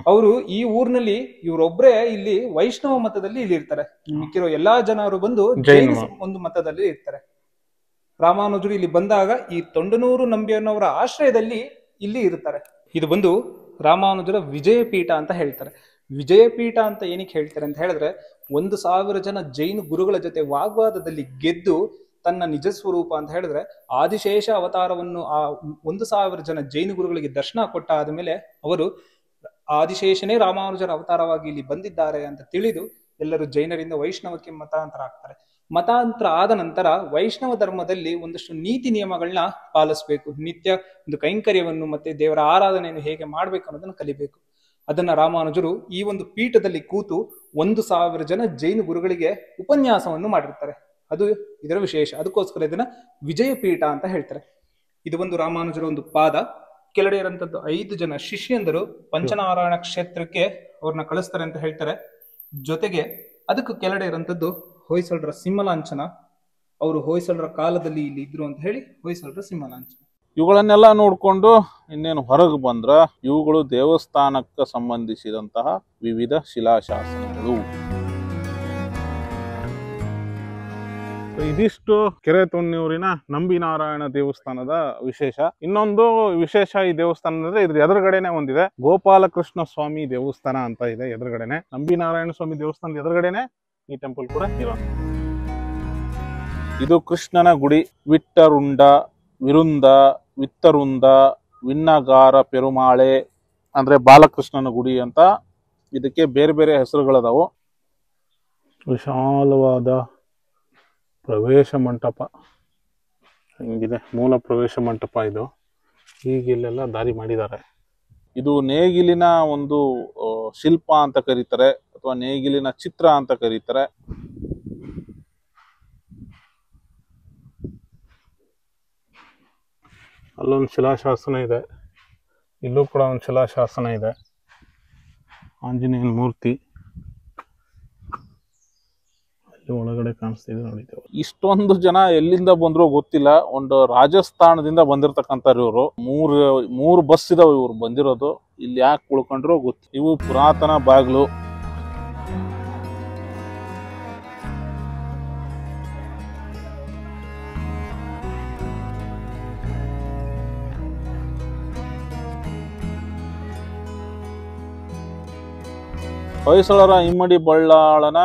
ಅವರು ಈ ಊರಿನಲ್ಲಿ ಇವರೊಬ್ಬರೇ ಇಲ್ಲಿ ವೈಷ್ಣವ ಮತದಲ್ಲಿ ಇಲ್ಲಿ ಇರ್ತಾರೆ. ಮಿಕ್ಕಿರೋ ಎಲ್ಲಾ ಜನರು ಬಂದು ಜೈನ ಒಂದು ಮತದಲ್ಲಿ ಇರ್ತಾರೆ. ರಾಮಾನುಜರು ಇಲ್ಲಿ ಬಂದಾಗ ಈ ತೊಂಡನೂರು ನಂಬಿಯನ್ನವರ ಆಶ್ರಯದಲ್ಲಿ ಇಲ್ಲಿ ಇರ್ತಾರೆ. ಇದು ಬಂದು ರಾಮಾನುಜರ ವಿಜಯಪೀಠ ಅಂತ ಹೇಳ್ತಾರೆ. ವಿಜಯಪೀಠ ಅಂತ ಏನಕ್ಕೆ ಹೇಳ್ತಾರೆ ಅಂತ ಹೇಳಿದ್ರೆ 1,000 ಜನ ಜೈನ ಗುರುಗಳ ಜೊತೆ ವಾಗ್ವಾದದಲ್ಲಿ ಗೆದ್ದು ತನ್ನ ನಿಜ ಸ್ವರೂಪ ಅಂತ ಹೇಳಿದ್ರೆ ಆದಿಶೇಷ ಅವತಾರವನ್ನು ಆ 1,000 ಜನ ಜೈನ ಗುರುಗಳಿಗೆ ದರ್ಶನ ಕೊಟ್ಟ ಆದ್ಮೇಲೆ ಅವರು ಆದಿಶೇಷನೇ ರಾಮಾನುಜರ ಅವತಾರವಾಗಿ ಇಲ್ಲಿ ಬಂದಿದ್ದಾರೆ ಅಂತ ತಿಳಿದು ಎಲ್ಲರೂ ಜೈನರಿಂದ ವೈಷ್ಣವಕ್ಕೆ ಮತಾಂತರ ಆಗ್ತಾರೆ. ಮತಾಂತರ ಆದ ನಂತರ ವೈಷ್ಣವ ಧರ್ಮದಲ್ಲಿ ಒಂದಷ್ಟು ನೀತಿ ನಿಯಮಗಳನ್ನ ಪಾಲಿಸ್ಬೇಕು. ನಿತ್ಯ ಒಂದು ಕೈಂಕರ್ಯವನ್ನು ಮತ್ತೆ ದೇವರ ಆರಾಧನೆಯನ್ನು ಹೇಗೆ ಮಾಡ್ಬೇಕು ಅನ್ನೋದನ್ನ ಕಲಿಬೇಕು. ಅದನ್ನ ರಾಮಾನುಜರು ಈ ಒಂದು ಪೀಠದಲ್ಲಿ ಕೂತು 1,000 ಜನ ಜೈನ ಗುರುಗಳಿಗೆ ಉಪನ್ಯಾಸವನ್ನು ಮಾಡಿರ್ತಾರೆ. ಅದು ಇದರ ವಿಶೇಷ. ಅದಕ್ಕೋಸ್ಕರ ಇದನ್ನ ವಿಜಯಪೀಠ ಅಂತ ಹೇಳ್ತಾರೆ. ಇದು ಒಂದು ರಾಮಾನುಜರ ಒಂದು ಪಾದ. ಕೆಳಗಡೆ ಇರಂತದ್ದು 5 ಜನ ಶಿಷ್ಯಂದರು ಪಂಚನಾರಾಯಣ ಕ್ಷೇತ್ರಕ್ಕೆ ಅವ್ರನ್ನ ಕಳಿಸ್ತಾರೆ ಅಂತ ಹೇಳ್ತಾರೆ. ಜೊತೆಗೆ ಅದಕ್ಕೂ ಕೆಳಗಡೆ ಇರಂತದ್ದು ಹೊಯ್ಸಳರ ಸಿಂಹಲಾಂಛನ. ಅವರು ಹೊಯ್ಸಳರ ಕಾಲದಲ್ಲಿ ಇಲ್ಲಿ ಇದ್ರು ಅಂತ ಹೇಳಿ ಹೊಯ್ಸಳರ ಸಿಂಹಲಾಂಛನ. ಇವುಗಳನ್ನೆಲ್ಲ ನೋಡ್ಕೊಂಡು ಇನ್ನೇನು ಹೊರಗೆ ಬಂದ್ರ ಇವುಗಳು ದೇವಸ್ಥಾನಕ್ಕೆ ಸಂಬಂಧಿಸಿದಂತಹ ವಿವಿಧ ಶಿಲಾಶಾಸನಗಳು. ಇದಿಷ್ಟು ಕೆರೆತೊಣ್ಣೂರಿನ ನಂಬಿನಾರಾಯಣ ದೇವಸ್ಥಾನದ ವಿಶೇಷ. ಇನ್ನೊಂದು ವಿಶೇಷ ಈ ದೇವಸ್ಥಾನ ಅಂದ್ರೆ ಇದ್ರ ಎದುರುಗಡೆನೆ ಒಂದಿದೆ, ಗೋಪಾಲಕೃಷ್ಣ ಸ್ವಾಮಿ ದೇವಸ್ಥಾನ ಅಂತ ಇದೆ ಎದುರುಗಡೆನೆ. ನಂಬಿನಾರಾಯಣ ಸ್ವಾಮಿ ದೇವಸ್ಥಾನದ ಎದುರುಗಡೆನೆ ಈ ಟೆಂಪಲ್ ಕೂಡ ಇರೋದು. ಇದು ಕೃಷ್ಣನ ಗುಡಿ. ವಿಟ್ಟರುಂಡ, ವಿರುಂದ, ವಿತ್ತರುಂದ, ವಿನ್ನಗಾರ ಪೆರುಮಾಳೆ ಅಂದ್ರೆ ಬಾಲಕೃಷ್ಣನ ಗುಡಿ ಅಂತ ಇದಕ್ಕೆ ಬೇರೆ ಬೇರೆ ಹೆಸರುಗಳದಾವು. ವಿಶಾಲವಾದ ಪ್ರವೇಶ ಮಂಟಪ ಹಿಂಗಿದೆ. ಮೂಲ ಪ್ರವೇಶ ಮಂಟಪ ಇದು. ಈಗ ಇಲ್ಲೆಲ್ಲ ದಾರಿ ಮಾಡಿದ್ದಾರೆ. ಇದು ನೇಗಿಲಿನ ಒಂದು ಶಿಲ್ಪ ಅಂತ ಕರೀತಾರೆ ಅಥವಾ ನೇಗಿಲಿನ ಚಿತ್ರ ಅಂತ ಕರೀತಾರೆ. ಅಲ್ಲೊಂದು ಶಿಲಾಶಾಸನ ಇದೆ, ಇಲ್ಲೂ ಕೂಡ ಒಂದು ಶಿಲಾಶಾಸನ ಇದೆ. ಆಂಜನೇಯನ ಮೂರ್ತಿ ಅಲ್ಲಿ ಒಳಗಡೆ ಕಾಣಿಸ್ತಿದೆ ನೋಡಿದ್ದೇವೆ. ಇಷ್ಟೊಂದು ಜನ ಎಲ್ಲಿಂದ ಬಂದ್ರು ಗೊತ್ತಿಲ್ಲ. ಒಂದು ರಾಜಸ್ಥಾನದಿಂದ ಬಂದಿರತಕ್ಕಂಥವ್ರು ಇವರು. ಮೂರು ಬಸ್ ಇದಾವೆ ಇವ್ರು ಬಂದಿರೋದು. ಇಲ್ಲಿ ಯಾಕೆ ಉಳ್ಕೊಂಡ್ರು ಗೊತ್ತಿಲ್ಲ. ಇವು ಪುರಾತನ ಬಾಗ್ಲು. ಹೊಯ್ಸಳರ ಇಮ್ಮಡಿ ಬಳ್ಳಾಳನ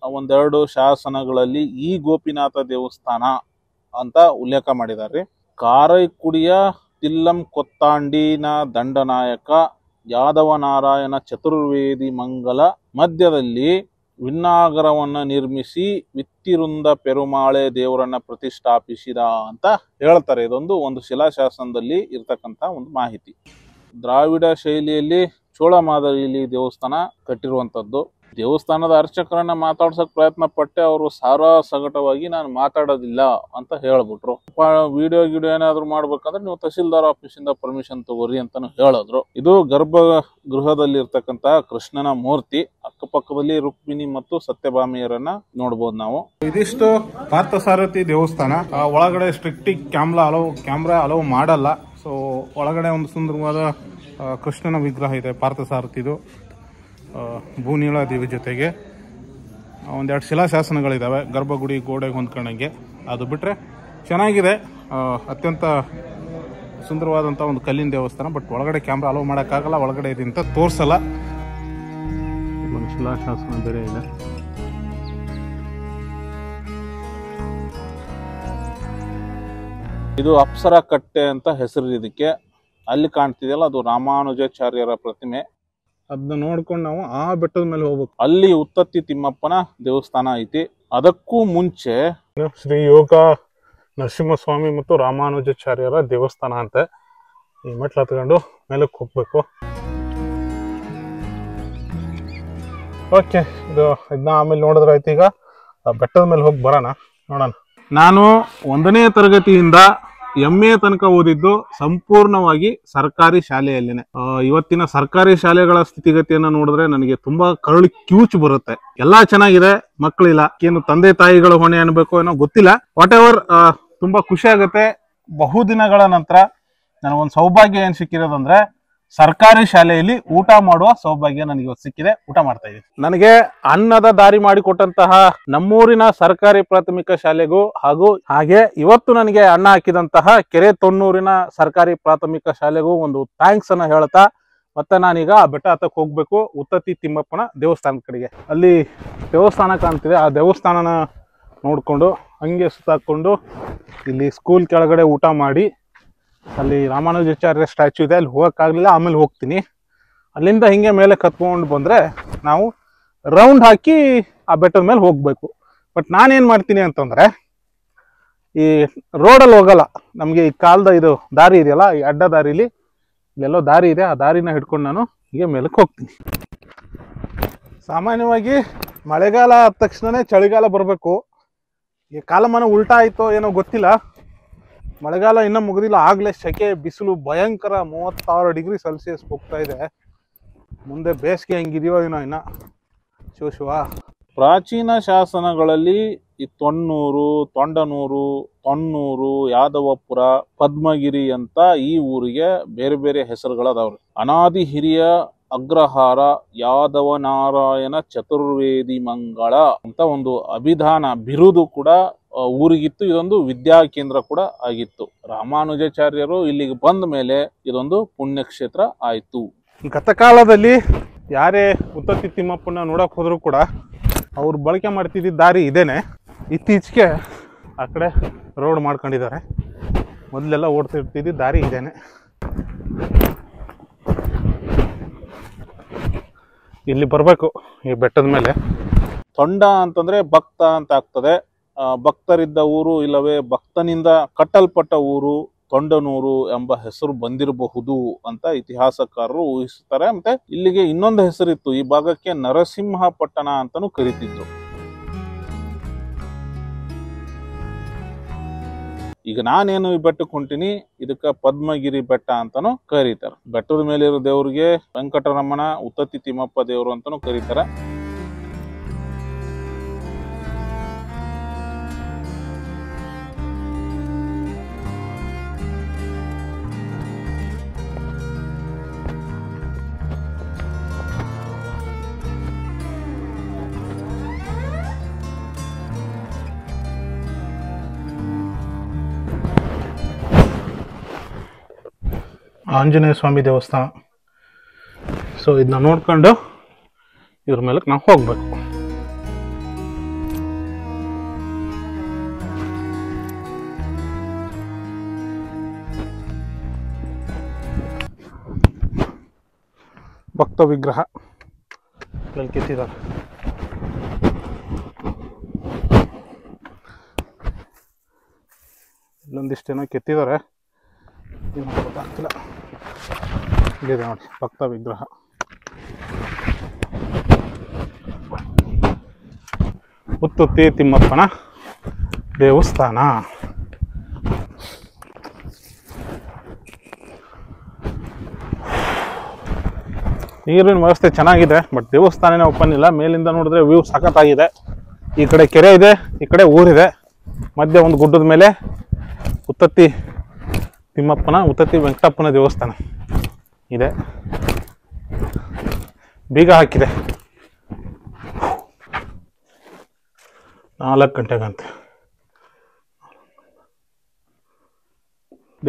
ಒಂದೆರಡು ಶಾಸನಗಳಲ್ಲಿ ಈ ಗೋಪಿನಾಥ ದೇವಸ್ಥಾನ ಅಂತ ಉಲ್ಲೇಖ ಮಾಡಿದ್ದಾರೆ. ಕಾರೈಕುಡಿಯ ತಿಲ್ಲಂ ಕೊತ್ತಾಂಡಿನ ದಂಡನಾಯಕ ಯಾದವನಾರಾಯಣ ಚತುರ್ವೇದಿ ಮಂಗಲ ಮಧ್ಯದಲ್ಲಿ ವಿನ್ನಾಗರವನ್ನ ನಿರ್ಮಿಸಿ ವಿತ್ತಿರುಂದ ಪೆರುಮಾಳೆ ದೇವರನ್ನ ಪ್ರತಿಷ್ಠಾಪಿಸಿದ ಅಂತ ಹೇಳ್ತಾರೆ. ಒಂದು ಶಿಲಾಶಾಸನದಲ್ಲಿ ಇರ್ತಕ್ಕಂಥ ಒಂದು ಮಾಹಿತಿ. ದ್ರಾವಿಡ ಶೈಲಿಯಲ್ಲಿ ಚೋಳ ಮಾದರಿಯಲ್ಲಿ ದೇವಸ್ಥಾನ ಕಟ್ಟಿರುವಂತದ್ದು. ದೇವಸ್ಥಾನದ ಅರ್ಚಕರನ್ನ ಮಾತಾಡ್ಸಕ್ ಪ್ರಯತ್ನ ಪಟ್ಟೆ. ಅವರು ಸಾರಾಸಗಟವಾಗಿ ನಾನು ಮಾತಾಡೋದಿಲ್ಲ ಅಂತ ಹೇಳ್ಬಿಟ್ರು. ವಿಡಿಯೋ ಏನಾದ್ರು ಮಾಡ್ಬೇಕಂದ್ರೆ ನೀವು ತಹಸೀಲ್ದಾರ್ ಆಫೀಸಿಂದ ಪರ್ಮಿಷನ್ ತಗೋರಿ ಅಂತಾನು ಹೇಳಿದ್ರು. ಇದು ಗರ್ಭಗೃಹದಲ್ಲಿ ಇರ್ತಕ್ಕಂತಹ ಕೃಷ್ಣನ ಮೂರ್ತಿ. ಅಕ್ಕಪಕ್ಕದಲ್ಲಿ ರುಕ್ಮಿಣಿ ಮತ್ತು ಸತ್ಯಭಾಮಿಯರನ್ನ ನೋಡ್ಬೋದು ನಾವು. ಇದಿಷ್ಟು ಪಾರ್ಥಸಾರಥಿ ದೇವಸ್ಥಾನ. ಒಳಗಡೆ ಸ್ಟ್ರಿಕ್ಟಿಗ್ ಕ್ಯಾಮ್ರಾ ಅಲೋ ಮಾಡಲ್ಲ. ಸೊ ಒಳಗಡೆ ಒಂದು ಸುಂದರವಾದ ಕೃಷ್ಣನ ವಿಗ್ರಹ ಇದೆ ಪಾರ್ಥಸಾರಥಿದು. ಭೂನೀಳ ದೇವಿ ಜೊತೆಗೆ ಒಂದೆರಡು ಶಿಲಾಶಾಸನಗಳಿದ್ದಾವೆ ಗರ್ಭಗುಡಿ ಗೋಡೆಗೆ ಹೊಂದ್ಕೊಂಡಂಗೆ. ಅದು ಬಿಟ್ಟರೆ ಚೆನ್ನಾಗಿದೆ. ಅತ್ಯಂತ ಸುಂದರವಾದಂಥ ಒಂದು ಕಲ್ಲಿನ ದೇವಸ್ಥಾನ. ಬಟ್ ಒಳಗಡೆ ಕ್ಯಾಮ್ರಾ ಅಲೋ ಮಾಡೋಕ್ಕಾಗಲ್ಲ, ಒಳಗಡೆ ಇದೆ ಅಂತ ತೋರಿಸಲ್ಲ. ಒಂದು ಶಿಲಾಶಾಸನ ಬೇರೆ ಇದೆ. ಇದು ಅಪ್ಸರ ಕಟ್ಟೆ ಅಂತ ಹೆಸರು ಇದಕ್ಕೆ. ಅಲ್ಲಿ ಕಾಣ್ತಿದೆಯಲ್ಲ ಅದು ರಾಮಾನುಜಾಚಾರ್ಯರ ಪ್ರತಿಮೆ. ಅದನ್ನ ನೋಡ್ಕೊಂಡು ನಾವು ಆ ಬೆಟ್ಟದ ಮೇಲೆ ಹೋಗ್ಬೇಕು. ಅಲ್ಲಿ ಉತ್ತತ್ತಿ ತಿಮ್ಮಪ್ಪನ ದೇವಸ್ಥಾನ ಐತಿ. ಅದಕ್ಕೂ ಮುಂಚೆ ಶ್ರೀ ಯೋಗ ನರಸಿಂಹಸ್ವಾಮಿ ಮತ್ತು ರಾಮಾನುಜಾಚಾರ್ಯರ ದೇವಸ್ಥಾನ ಅಂತೆ. ಈ ಮೆಟ್ಲು ಹತ್ಕೊಂಡು ಮೇಲಕ್ಕೆ ಹೋಗ್ಬೇಕು. ಓಕೆ, ಇದನ್ನ ಆಮೇಲೆ ನೋಡಿದ್ರೆ ಆಯ್ತು. ಈಗ ಬೆಟ್ಟದ ಮೇಲೆ ಹೋಗಿ ಬರೋಣ, ನೋಡೋಣ. ನಾನು 1ನೇ ತರಗತಿಯಿಂದ MA ತನಕ ಓದಿದ್ದು ಸಂಪೂರ್ಣವಾಗಿ ಸರ್ಕಾರಿ ಶಾಲೆಯಲ್ಲೇನೆ. ಇವತ್ತಿನ ಸರ್ಕಾರಿ ಶಾಲೆಗಳ ಸ್ಥಿತಿಗತಿಯನ್ನ ನೋಡಿದ್ರೆ ನನಗೆ ತುಂಬಾ ಕರುಳಿ ಕ್ಯೂಚ್ ಬರುತ್ತೆ. ಎಲ್ಲಾ ಚೆನ್ನಾಗಿದೆ, ಮಕ್ಕಳಿಲ್ಲ, ಏನು ತಂದೆ ತಾಯಿಗಳ ಹೊಣೆ ಅನ್ಬೇಕು ಏನೋ ಗೊತ್ತಿಲ್ಲ. ವಾಟ್ ಎವರ್, ತುಂಬಾ ಖುಷಿ ಆಗುತ್ತೆ. ಬಹುದಿನಗಳ ನಂತರ ನನಗೊಂದು ಸೌಭಾಗ್ಯ ಏನ್ ಸಿಕ್ಕಿರೋದಂದ್ರೆ ಸರ್ಕಾರಿ ಶಾಲೆಯಲ್ಲಿ ಊಟ ಮಾಡುವ ಸೌಭಾಗ್ಯ ನನಗೆ ಇವತ್ತು ಸಿಕ್ಕಿದೆ. ಊಟ ಮಾಡ್ತಾ ಇದ್ದೀನಿ. ನನಗೆ ಅನ್ನದ ದಾರಿ ಮಾಡಿಕೊಟ್ಟಂತಹ ನಮ್ಮೂರಿನ ಸರ್ಕಾರಿ ಪ್ರಾಥಮಿಕ ಶಾಲೆಗೂ ಹಾಗೆ ಇವತ್ತು ನನಗೆ ಅನ್ನ ಹಾಕಿದಂತಹ ಕೆರೆ ತೊನ್ನೂರಿನ ಸರ್ಕಾರಿ ಪ್ರಾಥಮಿಕ ಶಾಲೆಗೂ ಒಂದು ಥ್ಯಾಂಕ್ಸ್ ಅನ್ನ ಹೇಳ್ತಾ ಮತ್ತೆ ನಾನೀಗ ಆ ಬೆಟ್ಟ ಹತ್ತಕ್ಕೆ ಹೋಗ್ಬೇಕು, ಉತ್ತತ್ತಿ ತಿಮ್ಮಪ್ಪನ ದೇವಸ್ಥಾನದ ಕಡೆಗೆ. ಅಲ್ಲಿ ದೇವಸ್ಥಾನ ಕಾಣ್ತಿದೆ, ಆ ದೇವಸ್ಥಾನನ ನೋಡ್ಕೊಂಡು ಹಂಗೆ ಸುತ್ತಾಕೊಂಡು ಇಲ್ಲಿ ಸ್ಕೂಲ್ ಕೆಳಗಡೆ ಊಟ ಮಾಡಿ, ಅಲ್ಲಿ ರಾಮಾನುಜಾಚಾರ್ಯ ಸ್ಟ್ಯಾಚ್ಯೂ ಇದೆ, ಅಲ್ಲಿ ಹೋಗೋಕ್ಕಾಗಲಿಲ್ಲ, ಆಮೇಲೆ ಹೋಗ್ತೀನಿ. ಅಲ್ಲಿಂದ ಹಿಂಗೆ ಮೇಲೆ ಕತ್ಕೊಂಡು ಬಂದರೆ ನಾವು ರೌಂಡ್ ಹಾಕಿ ಆ ಬೆಟ್ಟದ ಮೇಲೆ ಹೋಗಬೇಕು. ಬಟ್ ನಾನೇನು ಮಾಡ್ತೀನಿ ಅಂತಂದರೆ ಈ ರೋಡಲ್ಲಿ ಹೋಗಲ್ಲ, ನಮಗೆ ಈ ಕಾಲದ ಇದು ದಾರಿ ಇದೆಯಲ್ಲ, ಈ ಅಡ್ಡ ದಾರಿಲಿ ಇಲ್ಲೆಲ್ಲೋ ದಾರಿ ಇದೆ, ಆ ದಾರಿನ ಹಿಡ್ಕೊಂಡು ನಾನು ಹೀಗೆ ಮೇಲಕ್ಕೆ ಹೋಗ್ತೀನಿ. ಸಾಮಾನ್ಯವಾಗಿ ಮಳೆಗಾಲ ಆದ ತಕ್ಷಣನೇ ಚಳಿಗಾಲ ಬರಬೇಕು. ಈ ಕಾಲಮಾನ ಉಲ್ಟಾ ಆಯಿತೋ ಏನೋ ಗೊತ್ತಿಲ್ಲ. ಮಳೆಗಾಲ ಇನ್ನೂ ಮುಗಿದಿಲ್ಲ, ಆಗಲೇ ಸೆಕೆ, ಬಿಸಿಲು ಭಯಂಕರ 36 ಡಿಗ್ರಿ ಸೆಲ್ಸಿಯಸ್ ಹೋಗ್ತಾ ಇದೆ. ಮುಂದೆ ಬೇಸಿಗೆ ಹೆಂಗಿದೆಯೋ ಏನೋ ಇನ್ನ ಶಿವ. ಪ್ರಾಚೀನ ಶಾಸನಗಳಲ್ಲಿ ಈ ತೊನ್ನೂರು, ತೊಂಡನೂರು, ತೊನ್ನೂರು, ಯಾದವಪುರ, ಪದ್ಮಗಿರಿ ಅಂತ ಈ ಊರಿಗೆ ಬೇರೆ ಬೇರೆ ಹೆಸರುಗಳದಾವ್ರಿ. ಅನಾದಿ ಹಿರಿಯ ಅಗ್ರಹಾರ ಯಾದವನಾರಾಯಣ ಚತುರ್ವೇದಿ ಮಂಗಳ ಅಂತ ಒಂದು ಅಭಿಧಾನ ಬಿರುದು ಕೂಡ ಊರಿಗಿತ್ತು. ಇದೊಂದು ವಿದ್ಯಾ ಕೇಂದ್ರ ಕೂಡ ಆಗಿತ್ತು. ರಾಮಾನುಜಾಚಾರ್ಯರು ಇಲ್ಲಿಗೆ ಬಂದ ಮೇಲೆ ಇದೊಂದು ಪುಣ್ಯಕ್ಷೇತ್ರ ಆಯ್ತು. ಗತಕಾಲದಲ್ಲಿ ಯಾರೇ ಉತ್ತತ್ತಿ ತಿಮ್ಮಪ್ಪನ ನೋಡಕ್ ಹೋದ್ರು ಕೂಡ ಅವ್ರು ಬಳಕೆ ಮಾಡ್ತಿದ್ದ ದಾರಿ ಇದೇನೆ. ಇತ್ತೀಚೆಗೆ ಆ ಕಡೆ ರೋಡ್ ಮಾಡ್ಕೊಂಡಿದ್ದಾರೆ. ಮೊದಲೆಲ್ಲ ಓಡ್ತಿರ್ತಿದ್ದ ದಾರಿ ಇದೇನೆ. ಇಲ್ಲಿ ಬರಬೇಕು ಈ ಬೆಟ್ಟದ ಮೇಲೆ. ತೊಂಡ ಅಂತಂದ್ರೆ ಭಕ್ತ ಅಂತ ಆಗ್ತದೆ. ಭಕ್ತರಿದ್ದ ಊರು ಇಲ್ಲವೇ ಭಕ್ತನಿಂದ ಕಟ್ಟಲ್ಪಟ್ಟ ಊರು ತೊಂಡನೂರು ಎಂಬ ಹೆಸರು ಬಂದಿರಬಹುದು ಅಂತ ಇತಿಹಾಸಕಾರರು ಊಹಿಸುತ್ತಾರೆ. ಮತ್ತೆ ಇಲ್ಲಿಗೆ ಇನ್ನೊಂದು ಹೆಸರಿತ್ತು, ಈ ಭಾಗಕ್ಕೆ ನರಸಿಂಹಪಟ್ಟಣ ಅಂತಾನೂ ಕರೀತಿದ್ರು. ಈಗ ನಾನೇನು ಈ ಬೆಟ್ಟಕ್ಕೆ ಹೊಂಟಿನಿ, ಇದಕ್ಕ ಪದ್ಮಗಿರಿ ಬೆಟ್ಟ ಅಂತಾನು ಕರೀತಾರೆ. ಬೆಟ್ಟದ ಮೇಲಿರೋ ದೇವ್ರಿಗೆ ವೆಂಕಟರಮಣ, ಉತ್ತತ್ತಿ ತಿಮ್ಮಪ್ಪ ದೇವರು ಅಂತಾನು ಕರೀತಾರೆ. ಆಂಜನೇಯ ಸ್ವಾಮಿ ದೇವಸ್ಥಾನ. ಸೊ ಇದನ್ನ ನೋಡ್ಕೊಂಡು ಇದ್ರ ಮೇಲೆ ನಾವು ಹೋಗ್ಬೇಕು. ಭಕ್ತ ವಿಗ್ರಹ ಇಲ್ಲಿ ಕೆತ್ತಿದ್ದಾರೆ. ಇಲ್ಲೊಂದಿಷ್ಟೇನೋ ಕೆತ್ತಿದ್ದಾರೆ, ಗೊತ್ತಾಗ್ತಿಲ್ಲ. ಇಲ್ಲಿದೆ ನೋಡಿ ಭಕ್ತ ವಿಗ್ರಹ. ಉತ್ತತ್ತಿ ತಿಮ್ಮಪ್ಪನ ದೇವಸ್ಥಾನ. ನೀರಿನ ವ್ಯವಸ್ಥೆ ಚೆನ್ನಾಗಿದೆ, ಬಟ್ ದೇವಸ್ಥಾನನೇ ಓಪನ್ ಇಲ್ಲ. ಮೇಲಿಂದ ನೋಡಿದ್ರೆ ವ್ಯೂ ಸಖತ್ತಾಗಿದೆ. ಈ ಕಡೆ ಕೆರೆ ಇದೆ, ಈ ಕಡೆ ಊರಿದೆ, ಮಧ್ಯೆ ಒಂದು ಗುಡ್ಡದ ಮೇಲೆ ಉತ್ತತ್ತಿ ತಿಮ್ಮಪ್ಪನ, ಉತ್ತತ್ತಿ ವೆಂಕಟಪ್ಪನ ದೇವಸ್ಥಾನ ಇದೆ. ಬೀಗ ಹಾಕಿದೆ 4 ಗಂಟೆಗಂತೆ.